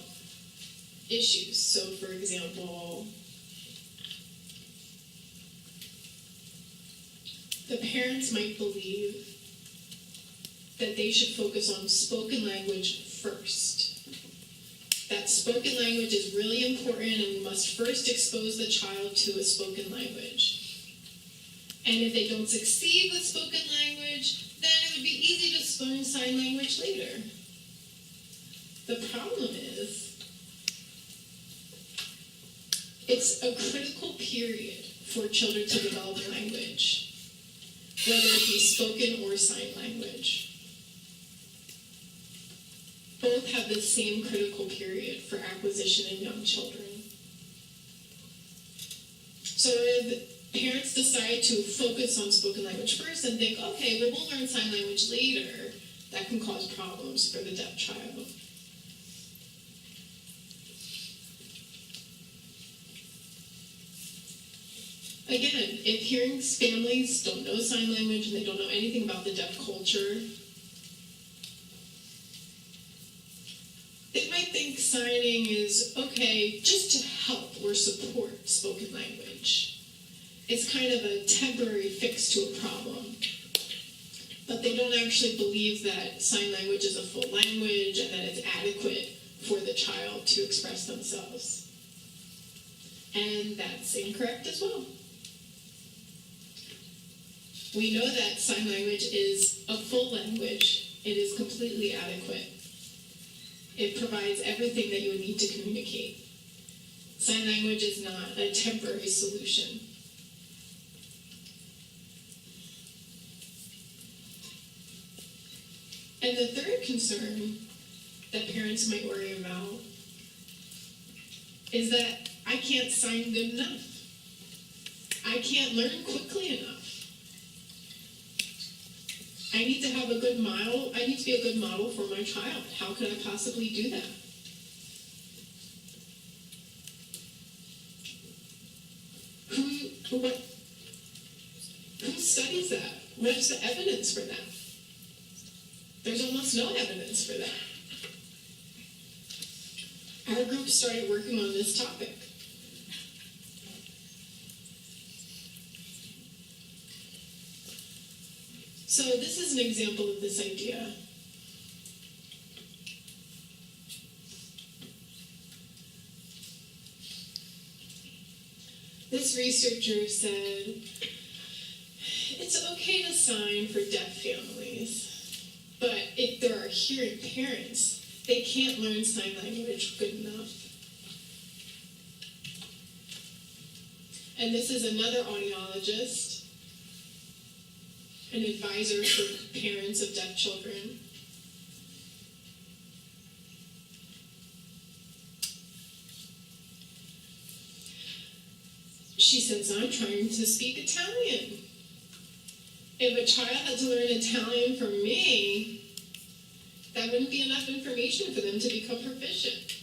S1: issues. So, for example, the parents might believe that they should focus on spoken language first. That spoken language is really important and we must first expose the child to a spoken language. And if they don't succeed with spoken language, then it would be easy to learn sign language later. The problem is, it's a critical period for children to develop language, whether it be spoken or sign language. Both have the same critical period for acquisition in young children. So if parents decide to focus on spoken language first and think, okay, well, we'll learn sign language later, that can cause problems for the deaf child. Again, if hearing families don't know sign language and they don't know anything about the deaf culture, they might think signing is okay just to help or support spoken language. It's kind of a temporary fix to a problem. But they don't actually believe that sign language is a full language and that it's adequate for the child to express themselves. And that's incorrect as well. We know that sign language is a full language. It is completely adequate. It provides everything that you would need to communicate. Sign language is not a temporary solution. And the third concern that parents might worry about is that I can't sign good enough. I can't learn quickly enough. I need to have a good model. I need to be a good model for my child. How could I possibly do that? Who studies that? What's the evidence for that? There's almost no evidence for that. Our group started working on this topic. So this is an example of this idea. This researcher said, it's okay to sign for deaf families, but if there are hearing parents, they can't learn sign language good enough. And this is another audiologist an advisor for parents of deaf children. She says, I'm trying to speak Italian. If a child had to learn Italian from me, that wouldn't be enough information for them to become proficient.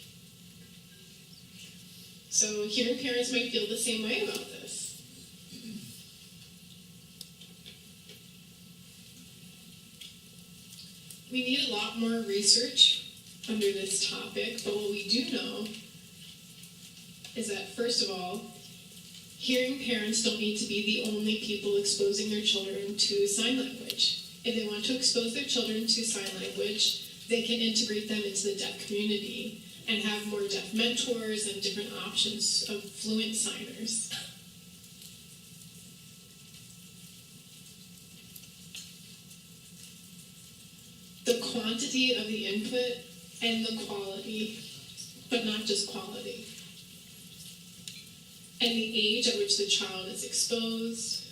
S1: So hearing parents might feel the same way about this. We need a lot more research under this topic, but what we do know is that, first of all, hearing parents don't need to be the only people exposing their children to sign language. If they want to expose their children to sign language, they can integrate them into the deaf community and have more deaf mentors and different options of fluent signers. The quantity of the input and the quality, but not just quality. And the age at which the child is exposed,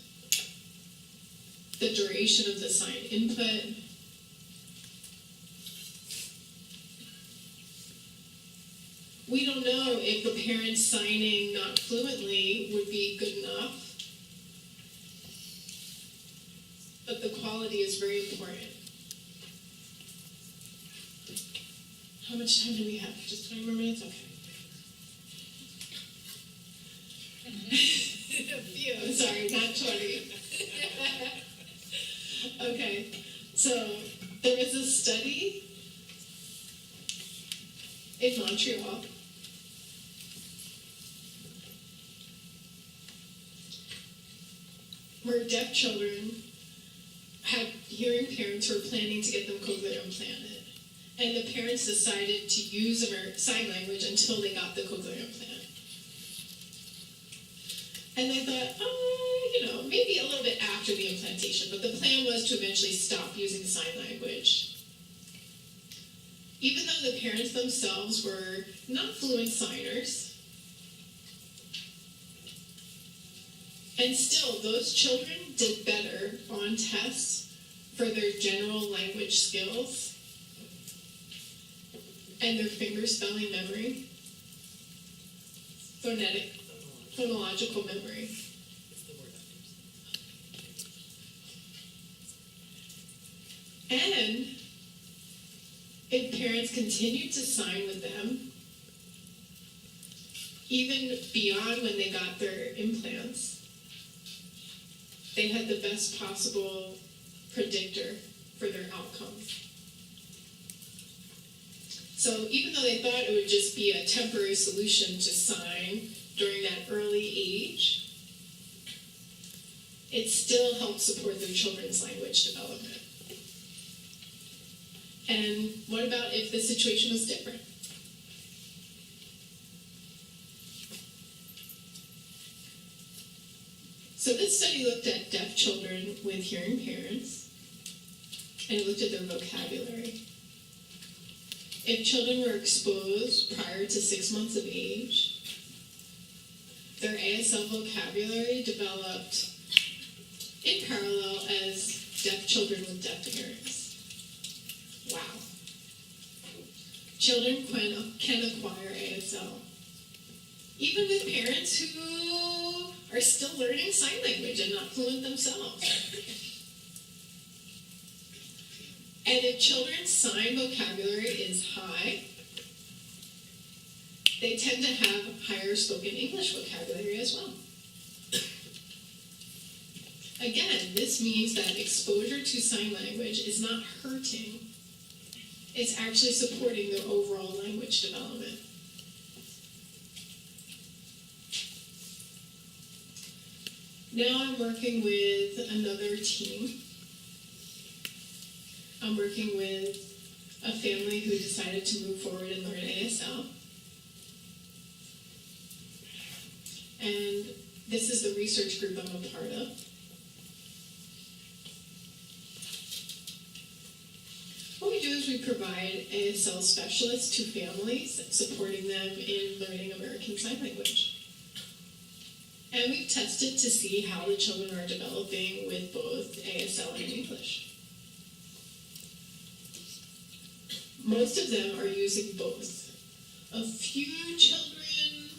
S1: the duration of the sign input, we don't know if the parents signing not fluently would be good enough, but the quality is very important. How much time do we have? Just 20 more minutes? Okay. A few, sorry, not 20. Okay, so there was a study in Montreal where deaf children had hearing parents who were planning to get them cochlear implanted. And the parents decided to use sign language until they got the cochlear implant. And they thought, maybe a little bit after the implantation, but the plan was to eventually stop using sign language. Even though the parents themselves were not fluent signers, and still those children did better on tests for their general language skills and their finger spelling memory, phonological memory. And if parents continued to sign with them, even beyond when they got their implants, they had the best possible predictor for their outcomes. So even though they thought it would just be a temporary solution to sign during that early age, it still helped support their children's language development. And what about if the situation was different? So this study looked at deaf children with hearing parents, and it looked at their vocabulary. If children were exposed prior to 6 months of age, their ASL vocabulary developed in parallel as deaf children with deaf parents. Wow. Children can acquire ASL, even with parents who are still learning sign language and not fluent themselves. And if children's sign vocabulary is high, they tend to have higher spoken English vocabulary as well. Again, this means that exposure to sign language is not hurting. It's actually supporting their overall language development. Now I'm working with another team. I'm working with a family who decided to move forward and learn ASL. And this is the research group I'm a part of. What we do is we provide ASL specialists to families, supporting them in learning American Sign Language. And we've tested to see how the children are developing with both ASL and English. Most of them are using both. A few children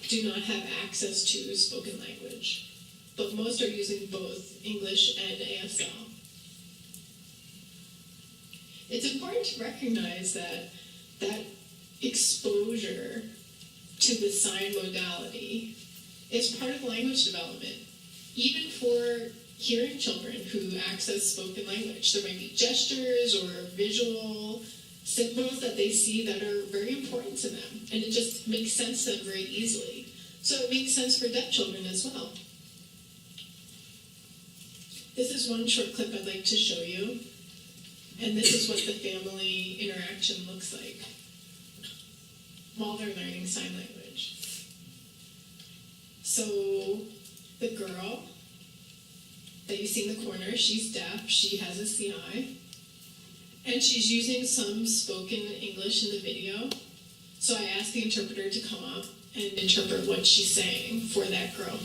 S1: do not have access to spoken language, but most are using both English and ASL. It's important to recognize that exposure to the sign modality is part of language development, even for hearing children who access spoken language. There might be gestures or visual symbols that they see that are very important to them, and it just makes sense to them very easily. So it makes sense for deaf children as well. This is one short clip I'd like to show you, and this is what the family interaction looks like while they're learning sign language. So the girl that you see in the corner, she's deaf, she has a CI, and she's using some spoken English in the video. So I asked the interpreter to come up and interpret what she's saying for that girl.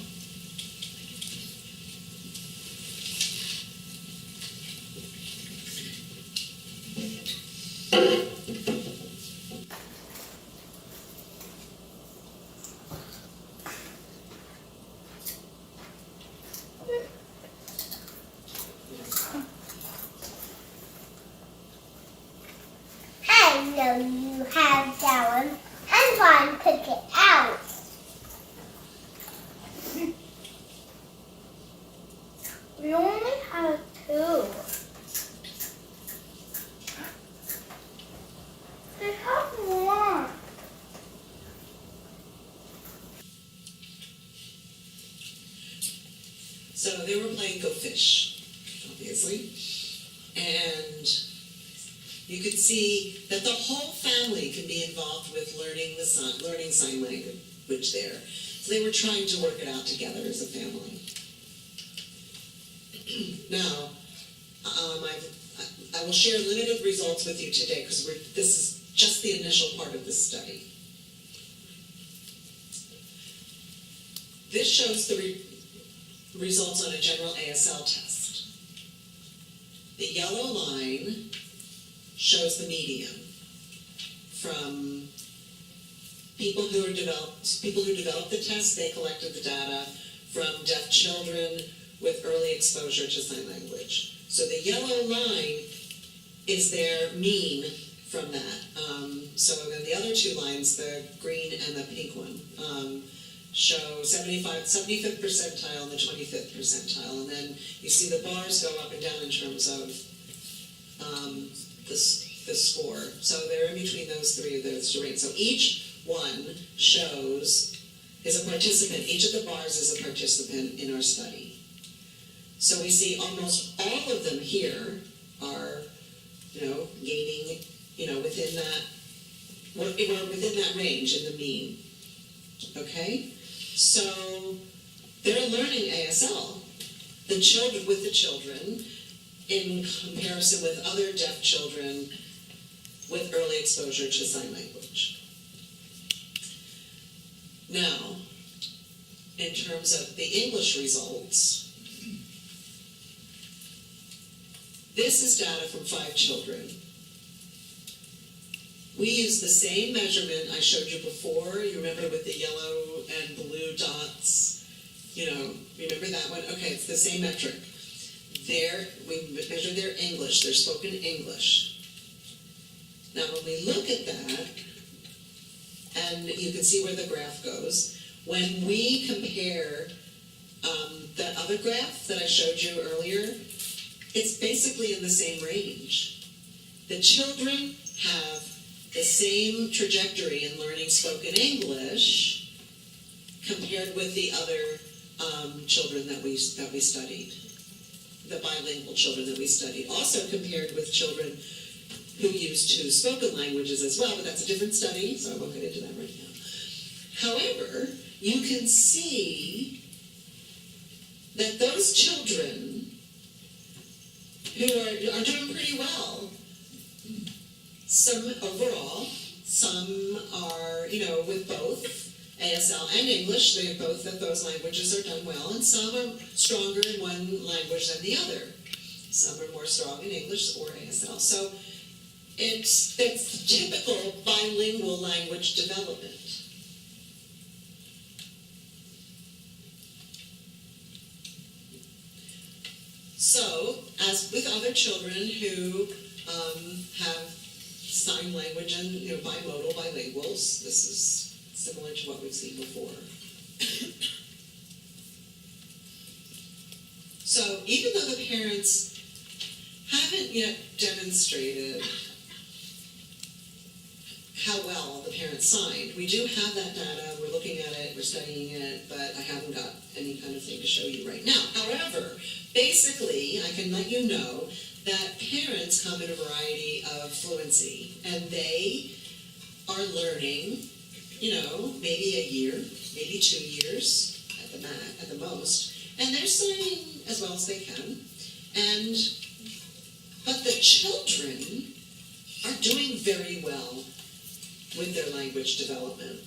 S5: I know you have that one. I'm going to pick it out. We only have two. I have more.
S2: So they were playing Go Fish, obviously, and you could see that the whole family can be involved with learning sign language there. So they were trying to work it out together as a family. Now, I will share limited results with you today because this is just the initial part of this study. This shows the results on a general ASL test. The yellow line shows the median from people who developed the test. They collected the data from deaf children with early exposure to sign language. So the yellow line is their mean from that. So then the other two lines, the green and the pink one, show 75th percentile and the 25th percentile. And then you see the bars go up and down in terms of the score. So they're in between those three of those rates. So each one is a participant. Each of the bars is a participant in our study. So we see almost all of them here are, gaining, within that, we're within that range in the mean. Okay? So they're learning ASL. The children in comparison with other deaf children with early exposure to sign language. Now, in terms of the English results, this is data from 5 children. We use the same measurement I showed you before. You remember with the yellow and blue dots? Remember that one? Okay, it's the same metric. We measure their English, their spoken English. Now when we look at that, and you can see where the graph goes, when we compare that other graph that I showed you earlier, it's basically in the same range. The children have the same trajectory in learning spoken English compared with the other children that we studied, the bilingual children that we studied. Also compared with children who used 2 spoken languages as well, but that's a different study, so I won't get into that right now. However, you can see that those children who are doing pretty well, some overall, some are, with both, ASL and English, both of those languages are done well, and some are stronger in one language than the other. Some are more strong in English or ASL. So it's typical bilingual language development. So, as with other children who have sign language and bimodal bilinguals, this is similar to what we've seen before. So, even though the parents haven't yet demonstrated how well the parents signed, we do have that data, we're looking at it, we're studying it, but I haven't got any kind of thing to show you right now. However, basically, I can let you know that parents come in a variety of fluency, and they are learning, maybe a year, maybe 2 years at the most, and they're signing as well as they can. But the children are doing very well with their language development,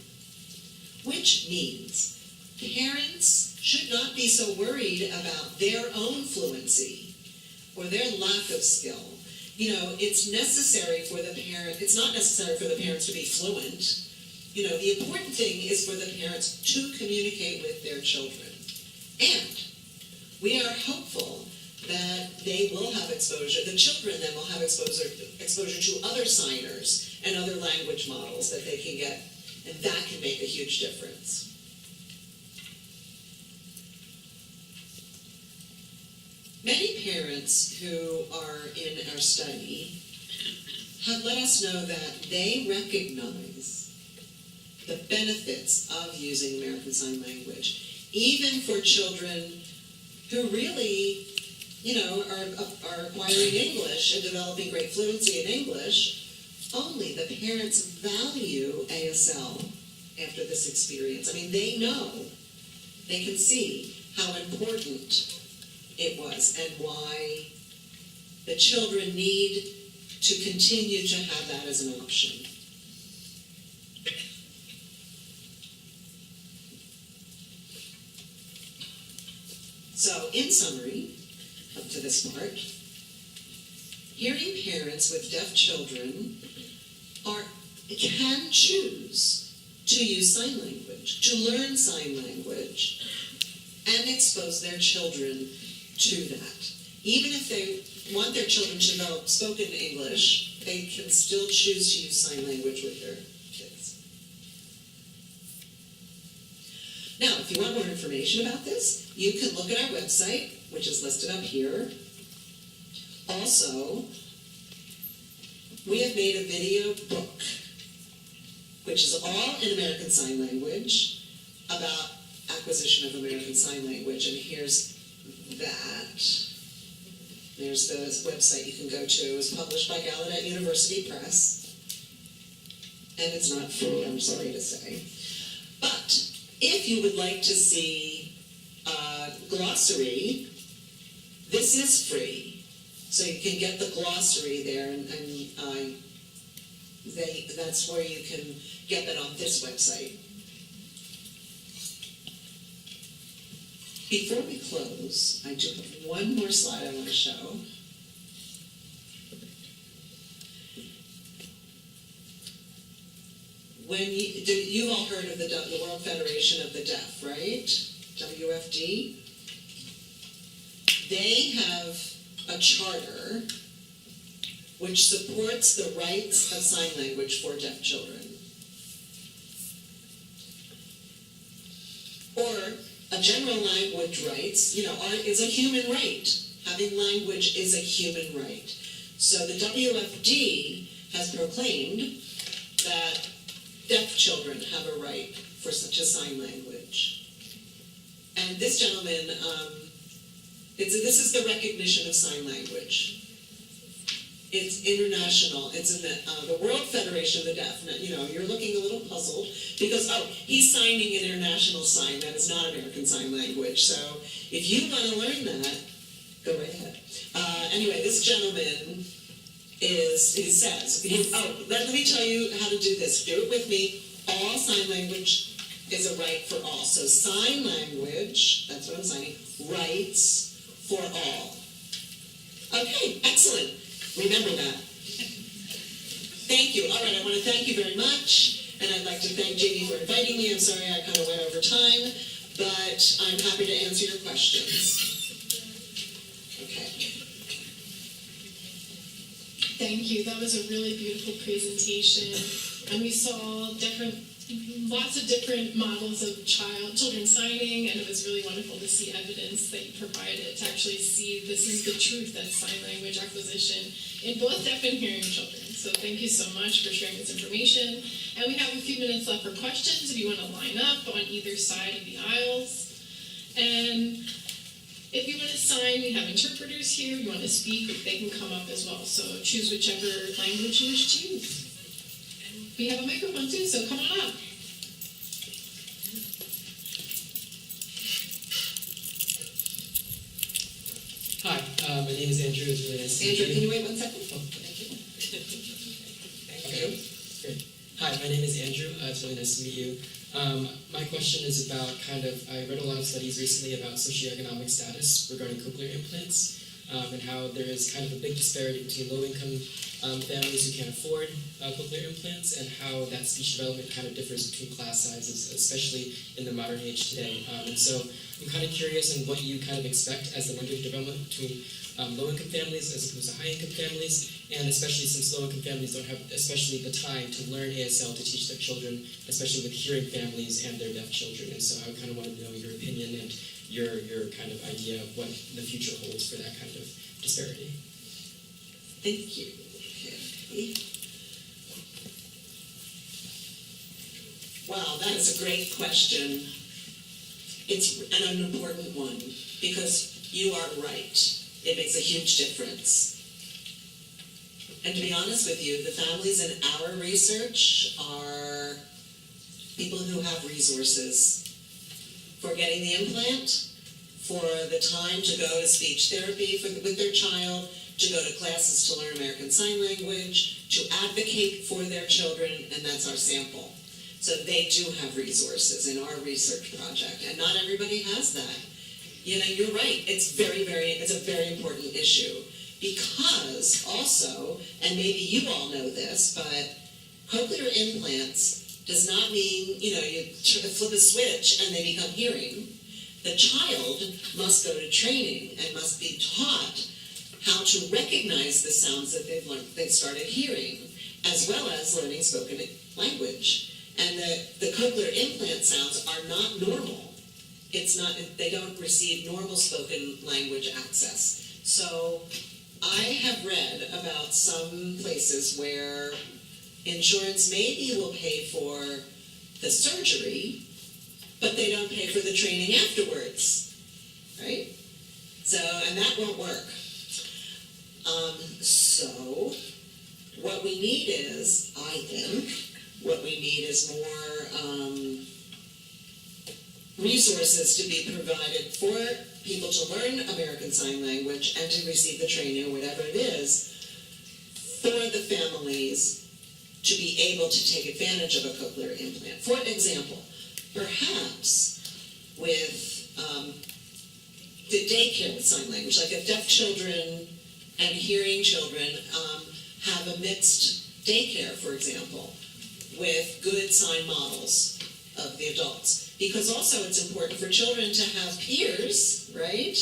S2: which means parents should not be so worried about their own fluency or their lack of skill. It's necessary for the parent, it's not necessary for the parents to be fluent. The important thing is for the parents to communicate with their children. And we are hopeful that they will have exposure, the children then will have exposure to other signers and other language models that they can get, and that can make a huge difference. Many parents who are in our study have let us know that they recognize the benefits of using American Sign Language, even for children who really, are acquiring English and developing great fluency in English. Only the parents value ASL after this experience. I mean, they know, they can see how important it was and why the children need to continue to have that as an option. So, in summary, up to this part, hearing parents with deaf children can choose to use sign language, to learn sign language, and expose their children to that. Even if they want their children to know spoken English, they can still choose to use sign language with their kids. Now, if you want more information about this, you can look at our website, which is listed up here. Also, we have made a video book, which is all in American Sign Language, about acquisition of American Sign Language, and here's that. There's the website you can go to. It was published by Gallaudet University Press, and it's not free, I'm sorry to say. But if you would like to see a glossary, this is free. So you can get the glossary there, and that's where you can get that on this website. Before we close, I do have one more slide I want to show. You've all heard of the World Federation of the Deaf, right? WFD. They have a charter which supports the rights of sign language for deaf children. Or a general language rights, is a human right. Having language is a human right. So the WFD has proclaimed that deaf children have a right for such a sign language. And this gentleman, this is the recognition of sign language. It's international. It's in the World Federation of the Deaf. Now, you're looking a little puzzled because, he's signing an international sign that is not American Sign Language. So if you want to learn that, go right ahead. Anyway, this gentleman let me tell you how to do this. Do it with me. All sign language is a right for all. So sign language, that's what I'm signing, rights for all. Okay, excellent. Remember that. Thank you. All right, I want to thank you very much. And I'd like to thank Jamie for inviting me. I'm sorry I kind of went over time, but I'm happy to answer your questions. Okay.
S1: Thank you. That was a really beautiful presentation. And we saw lots of different models of children signing, and it was really wonderful to see evidence that you provided to actually see this is the truth, that sign language acquisition in both deaf and hearing children. So thank you so much for sharing this information. And we have a few minutes left for questions if you want to line up on either side of the aisles. And if you want to sign, we have interpreters here. If you want to speak, they can come up as well. So choose whichever language you wish to use. We have a microphone too, so come on up.
S7: Hi, my name is Andrew. It's really nice to meet
S2: Andrew,
S7: you.
S2: can you wait 1 second?
S7: Oh,
S2: Thank you. Thank
S7: okay,
S2: you.
S7: great. Hi, my name is Andrew. It's really nice to meet you. My question is about I read a lot of studies recently about socioeconomic status regarding cochlear implants and how there is kind of a big disparity between low-income families who can't afford cochlear implants and how that speech development kind of differs between class sizes, especially in the modern age today. And so I'm kind of curious on what you kind of expect as the language development between low-income families as opposed to high-income families, and especially since low-income families don't have especially the time to learn ASL to teach their children, especially with hearing families and their deaf children. And so I kind of wanted to know your opinion and your kind of idea of what the future holds for that kind of disparity.
S2: Thank you. Okay. Wow, that is a great question. It's an important one because you are right. It makes a huge difference. And to be honest with you, the families in our research are people who have resources for getting the implant, for the time to go to speech therapy with their child, to go to classes to learn American Sign Language, to advocate for their children, and that's our sample. So they do have resources in our research project, and not everybody has that. You know, you're right, it's a very important issue. Because also, and maybe you all know this, but cochlear implants does not mean, you flip a switch and they become hearing. The child must go to training and must be taught how to recognize the sounds that they've started hearing, as well as learning spoken language. And the cochlear implant sounds are not normal. They don't receive normal spoken language access. So I have read about some places where insurance maybe will pay for the surgery, but they don't pay for the training afterwards, right? So, and that won't work. So what we need is, I think, more resources to be provided for people to learn American Sign Language and to receive the training or whatever it is for the families to be able to take advantage of a cochlear implant. For example, perhaps with the daycare with sign language, like if deaf children and hearing children have a mixed daycare, for example, with good sign models of the adults. Because also it's important for children to have peers, right,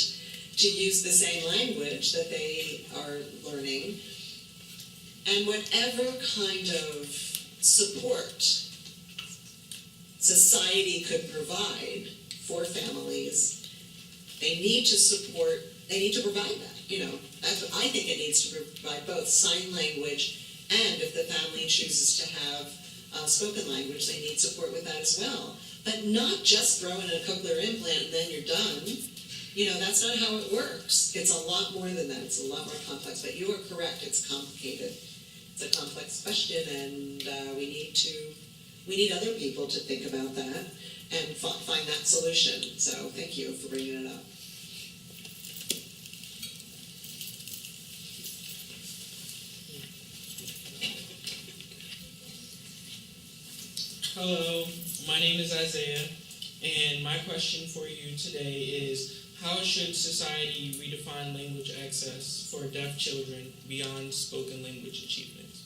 S2: to use the same language that they are learning. And whatever kind of support society could provide for families, they need to provide that. I think it needs to provide both sign language, and if the family chooses to have spoken language, they need support with that as well. But not just throw in a cochlear implant and then you're done. That's not how it works. It's a lot more than that. It's a lot more complex. But you are correct. It's complicated. It's a complex question, and we need other people to think about that and find that solution. So thank you for bringing it up.
S7: Hello,
S8: My name is Isaiah, and my question for you today is, how should society redefine language access for deaf children beyond spoken language achievements?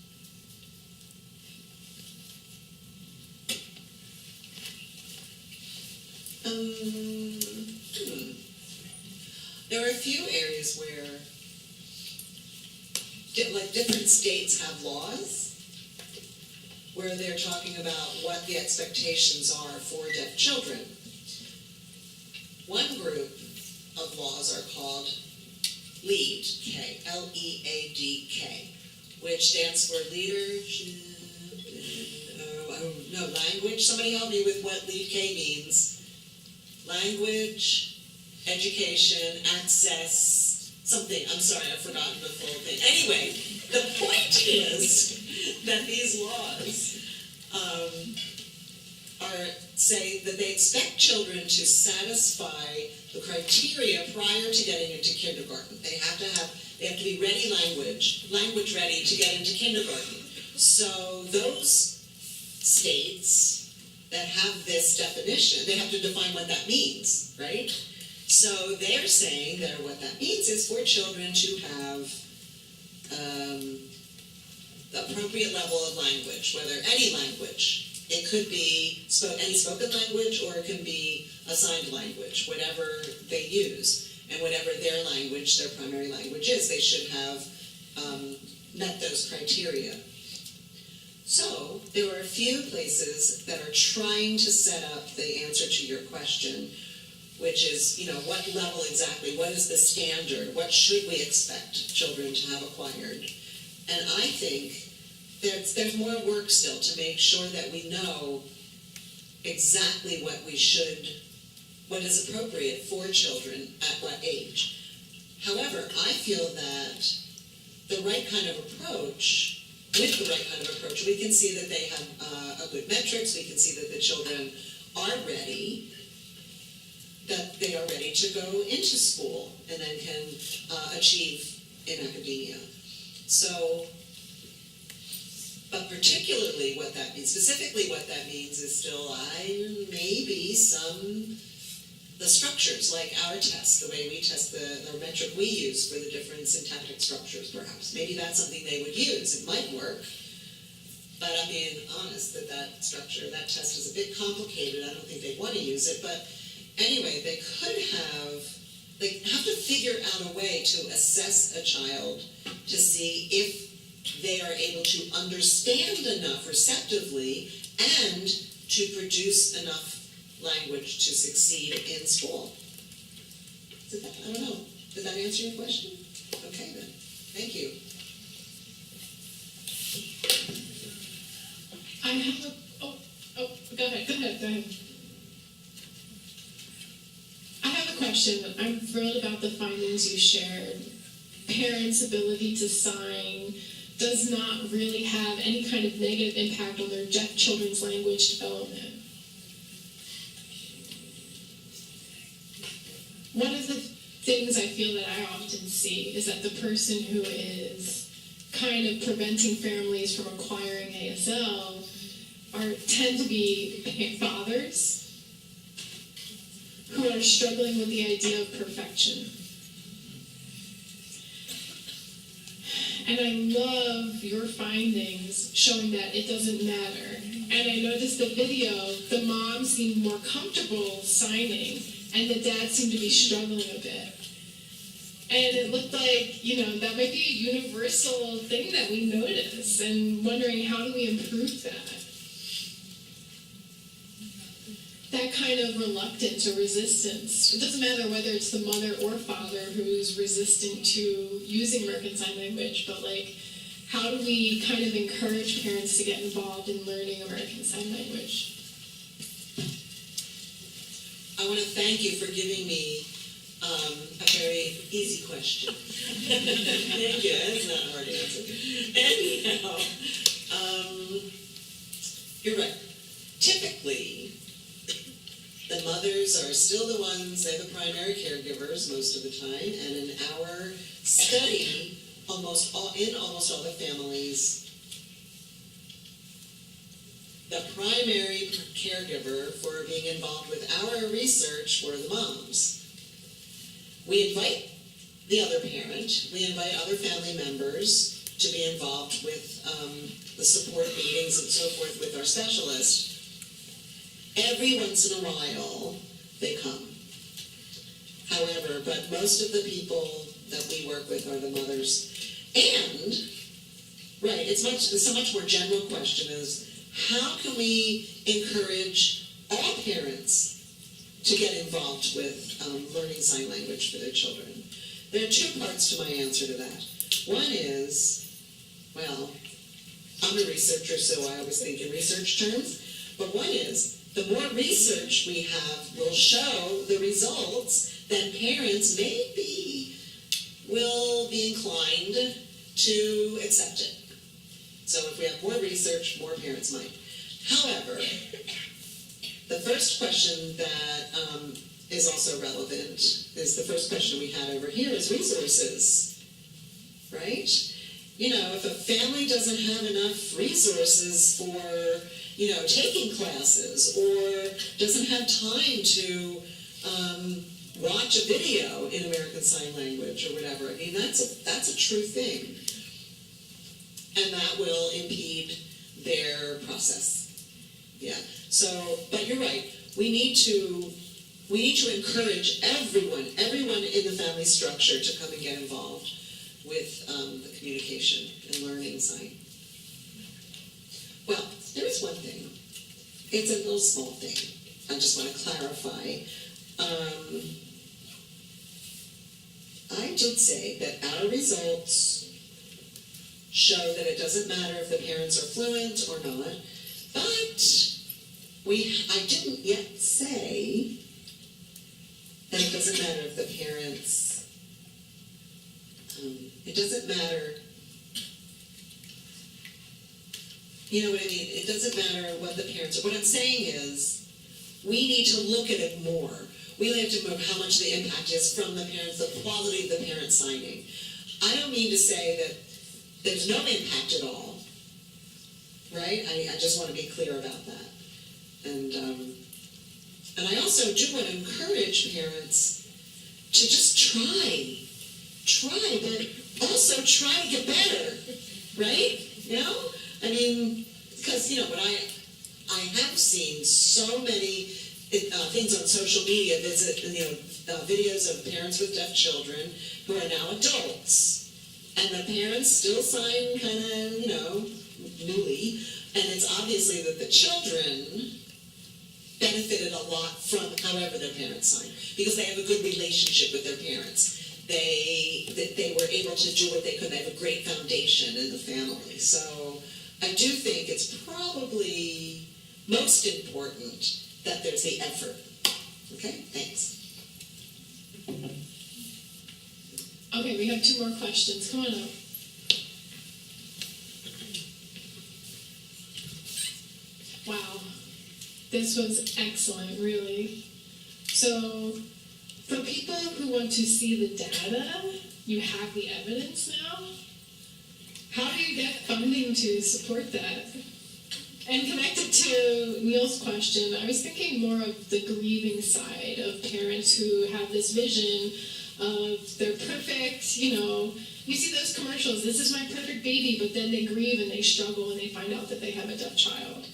S2: There are a few areas where different states have laws where they're talking about what the expectations are for deaf children. One group of laws are called LEAD-K, L-E-A-D-K, which stands for language. Somebody help me with what LEAD-K means. Language, education, access, something. I'm sorry, I've forgotten the full thing. Anyway, the point is that these laws say that they expect children to satisfy the criteria prior to getting into kindergarten. They have to be language ready to get into kindergarten. So those states that have this definition, they have to define what that means, right? So they're saying that what that means is for children to have the appropriate level of language, whether any language. It could be any spoken language, or it can be a signed language, whatever they use. And whatever their language, their primary language is, they should have met those criteria. So there are a few places that are trying to set up the answer to your question, which is, what level exactly, what is the standard, what should we expect children to have acquired? And I think there's more work still to make sure that we know exactly what is appropriate for children at what age. However, I feel that with the right kind of approach, we can see that they have a good metrics, we can see that the children are ready, that they are ready to go into school and then can achieve in academia. So, but particularly specifically what that means is still maybe the structures, like our test, the way we test the metric we use for the different syntactic structures, perhaps. Maybe that's something they would use. It might work. But I'm being honest that that test is a bit complicated. I don't think they'd want to use it. But anyway, they have to figure out a way to assess a child to see if they are able to understand enough receptively and to produce enough language to succeed in school. I don't know. Did that answer your question? Okay then. Thank you.
S1: I have go ahead. I have a question. I'm thrilled about the findings you shared. Parents' ability to sign does not really have any kind of negative impact on their deaf children's language development. One of the things I feel that I often see is that the person who is kind of preventing families from acquiring ASL tend to be fathers who are struggling with the idea of perfection. And I love your findings showing that it doesn't matter. And I noticed the video, the mom seemed more comfortable signing, and the dad seemed to be struggling a bit. And it looked like, that might be a universal thing that we notice, and wondering how do we improve that? That kind of reluctance or resistance. It doesn't matter whether it's the mother or father who's resistant to using American Sign Language, but how do we kind of encourage parents to get involved in learning American Sign Language?
S2: I want to thank you for giving me a very easy question. Thank you. That's not hard to answer. Anyhow, you're right. Typically, the mothers are still the ones, they're the primary caregivers most of the time, and in our study, almost all the families, the primary caregiver for being involved with our research for the moms. We invite the other parent, we invite other family members to be involved with the support meetings and so forth with our specialist. Every once in a while, they come. However, but most of the people that we work with are the mothers. And, right, it's a much more general question is, how can we encourage all parents to get involved with learning sign language for their children? There are two parts to my answer to that. One is, well, I'm a researcher, so I always think in research terms, but one is, the more research we have will show the results that parents maybe will be inclined to accept it. So if we have more research, more parents might. However, the first question that is also relevant is the first question we had over here is resources, right? You know, if a family doesn't have enough resources for, you know, taking classes or doesn't have time to watch a video in American Sign Language or whatever, I mean, that's a true thing. And that will impede their process. Yeah, so, but you're right, we need to encourage everyone in the family structure to come and get involved with the communication and learning sign. Well, there is one thing. It's a little small thing. I just want to clarify. I did say that our results show that it doesn't matter if the parents are fluent or not, but I didn't yet say that it doesn't matter if the parents, it doesn't matter, you know what I mean? It doesn't matter what the parents are. What I'm saying is, we need to look at it more. We have to move how much the impact is from the parents, the quality of the parent signing. I don't mean to say that there's no impact at all, right? I just want to be clear about that. And I also do want to encourage parents to just try, but also try to get better, right? You know? I mean, because, you know, when I have seen so many things on social media, videos of parents with deaf children who are now adults, and the parents still sign kind of, you know, newly, and it's obviously that the children benefited a lot from however their parents sign, because they have a good relationship with their parents. They were able to do what they could. They have a great foundation in the family. So I do think it's probably most important that there's the effort. Okay, thanks.
S1: Okay, we have 2 more questions. Come on up. Wow, this was excellent, really. So, for people who want to see the data, you have the evidence now. How do you get funding to support that? And connected to Neil's question, I was thinking more of the grieving side of parents who have this vision of they're perfect, you know, you see those commercials, this is my perfect baby, but then they grieve and they struggle and they find out that they have a deaf child.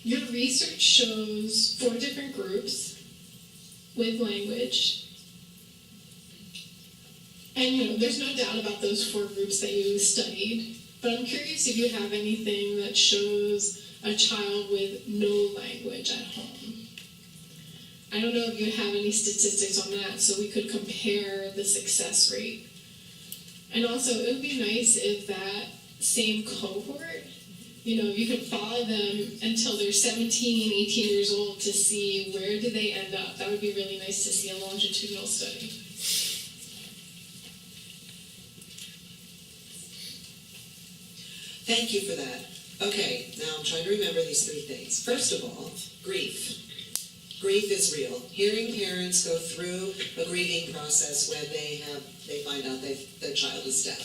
S1: Your research shows 4 different groups with language. And, you know, there's no doubt about those 4 groups that you studied. But I'm curious if you have anything that shows a child with no language at home. I don't know if you have any statistics on that, so we could compare the success rate. And also, it would be nice if that same cohort, you know, you could follow them until they're 17, 18 years old to see where do they end up. That would be really nice to see a longitudinal study.
S2: Thank you for that. Okay, now I'm trying to remember these 3 things. First of all, grief. Grief is real. Hearing parents go through a grieving process when they find out their child is deaf.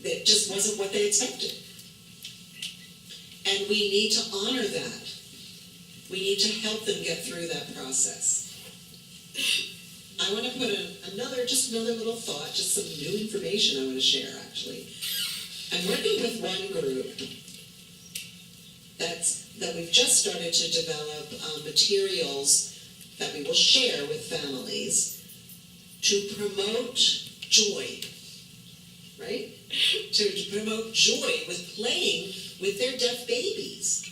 S2: It just wasn't what they expected. And we need to honor that. We need to help them get through that process. I want to put just another little thought, just some new information I want to share, actually. I'm working with one group that we've just started to develop materials that we will share with families to promote joy, right? To promote joy with playing with their deaf babies.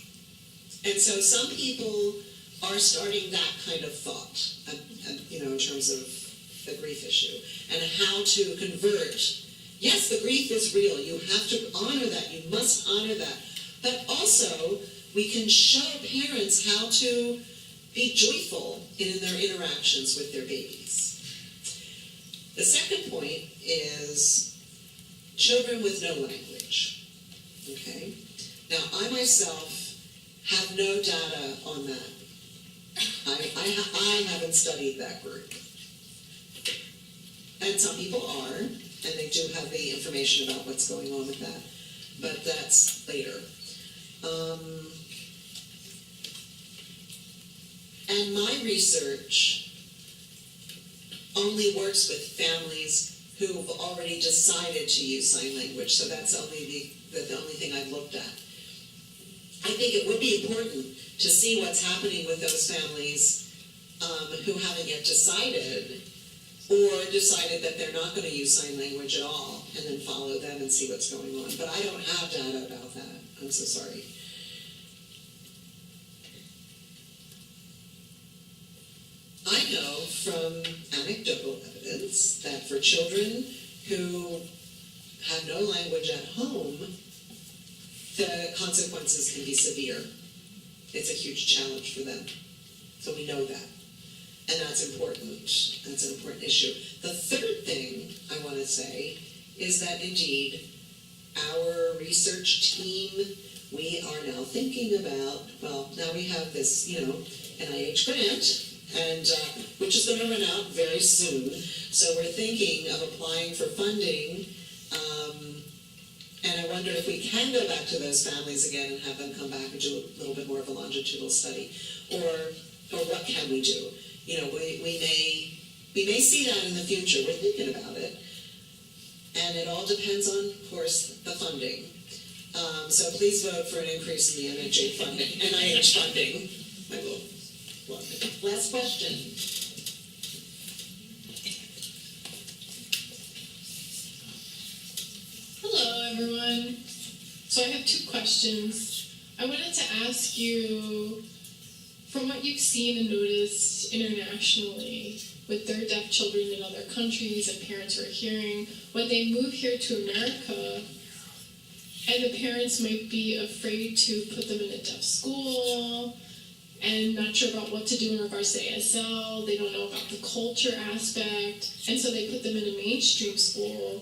S2: And so some people are starting that kind of thought, in terms of the grief issue, and how to convert. Yes, the grief is real. You have to honor that. You must honor that. But also, we can show parents how to be joyful in their interactions with their babies. The second point is children with no language. Okay? Now, I myself have no data on that. I haven't studied that group. And some people are, and they do have the information about what's going on with that. But that's later. And my research only works with families who've already decided to use sign language. So that's only the only thing I've looked at. I think it would be important to see what's happening with those families who haven't yet decided, or decided that they're not going to use sign language at all, and then follow them and see what's going on. But I don't have data about that. I'm so sorry. I know from anecdotal evidence that for children who have no language at home, the consequences can be severe. It's a huge challenge for them. So we know that. And that's important. That's an important issue. The third thing I want to say is that indeed, our research team, we are now thinking about, now we have this, NIH grant, and which is going to run out very soon. So we're thinking of applying for funding. And I wonder if we can go back to those families again and have them come back and do a little bit more of a longitudinal study, or what can we do? We may see that in the future. We're thinking about it, and it all depends on, of course, the funding. So please vote for an increase in the NIH funding. I will. Last question.
S1: Hello, everyone. So I have two questions. I wanted to ask you, from what you've seen and noticed internationally with their deaf children in other countries and parents who are hearing, when they move here to America, and the parents might be afraid to put them in a deaf school and not sure about what to do in regards to ASL, they don't know about the culture aspect, and so they put them in a mainstream school.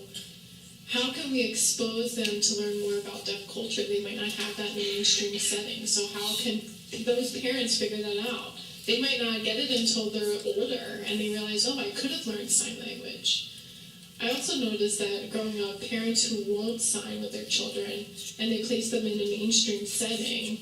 S1: How can we expose them to learn more about deaf culture? They might not have that in a mainstream setting. So how can those parents figure that out? They might not get it until they're older and they realize, I could have learned sign language. I also noticed that growing up, parents who won't sign with their children and they place them in a mainstream setting,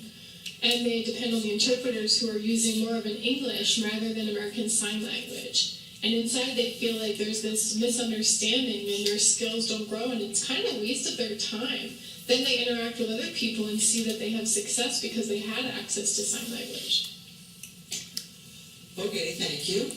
S1: and they depend on the interpreters who are using more of an English rather than American Sign Language. And inside they feel like there's this misunderstanding and their skills don't grow, and it's kind of a waste of their time. Then they interact with other people and see that they have success because they had access to sign language.
S2: Okay, thank you.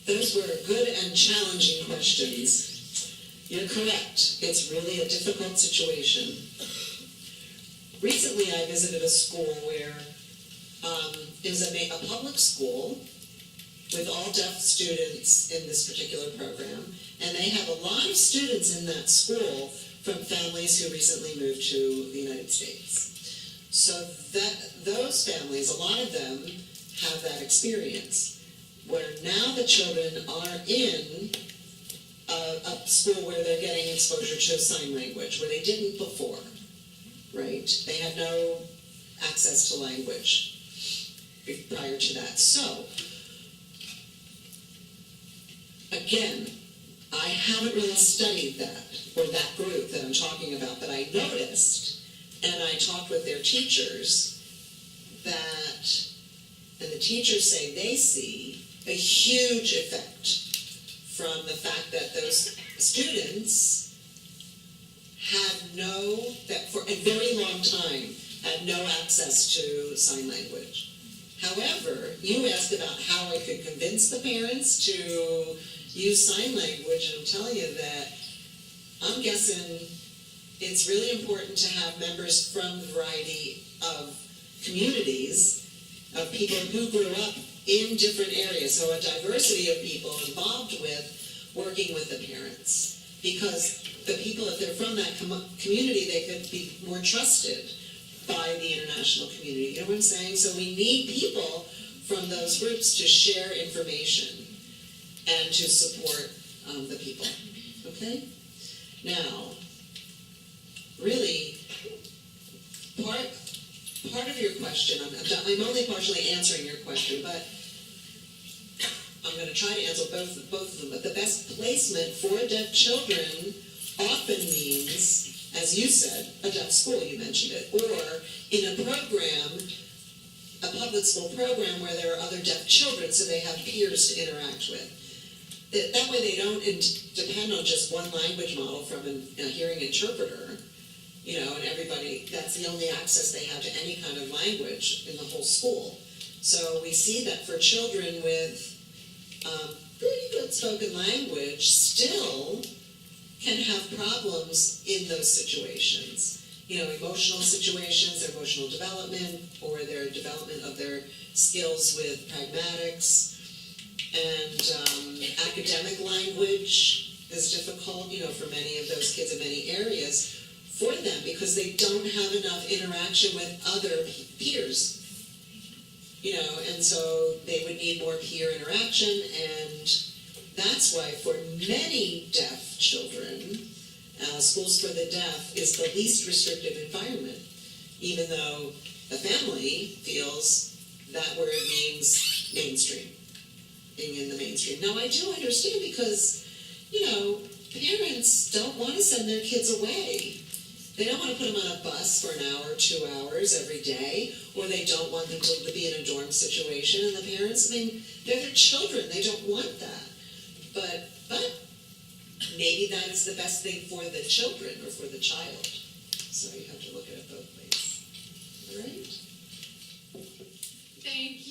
S2: Those were good and challenging questions. You're correct. It's really a difficult situation. Recently, I visited a school where it was a public school with all deaf students in this particular program, and they have a lot of students in that school from families who recently moved to the United States. So those families, a lot of them have that experience, where now the children are in a school where they're getting exposure to sign language, where they didn't before. Right? They had no access to language prior to that. So, Again, I haven't really studied that, or that group that I'm talking about, but I noticed, and I talked with their teachers, that, and the teachers say they see a huge effect from the fact that those students that for a very long time, had no access to sign language. However, you asked about how I could convince the parents to use sign language, and I'm telling you that I'm guessing it's really important to have members from a variety of communities, of people who grew up in different areas, so a diversity of people involved with working with the parents. Because the people, if they're from that community, they could be more trusted by the international community. You know what I'm saying? So we need people from those groups to share information and to support the people. Okay? Now, really, part of your question, I'm only partially answering your question, but I'm going to try to answer both of them. But the best placement for deaf children often means, as you said, a deaf school, you mentioned it, or in a program, a public school program where there are other deaf children, so they have peers to interact with. That way they don't depend on just one language model from a hearing interpreter, and everybody, that's the only access they have to any kind of language in the whole school. So we see that for children with pretty good spoken language still can have problems in those situations. Emotional situations, their emotional development, or their development of their skills with pragmatics. And academic language is difficult, for many of those kids in many areas for them because they don't have enough interaction with other peers. And so they would need more peer interaction, and that's why for many deaf children, Schools for the Deaf is the least restrictive environment, even though the family feels that word means mainstream, being in the mainstream. Now, I do understand because, parents don't want to send their kids away. They don't want to put them on a bus for an hour, 2 hours every day, or they don't want them to be in a dorm situation. And the parents, they're their children. They don't want that. But maybe that's the best thing for the children or for the child. So you have to look at it both ways. All right?
S1: Thank you.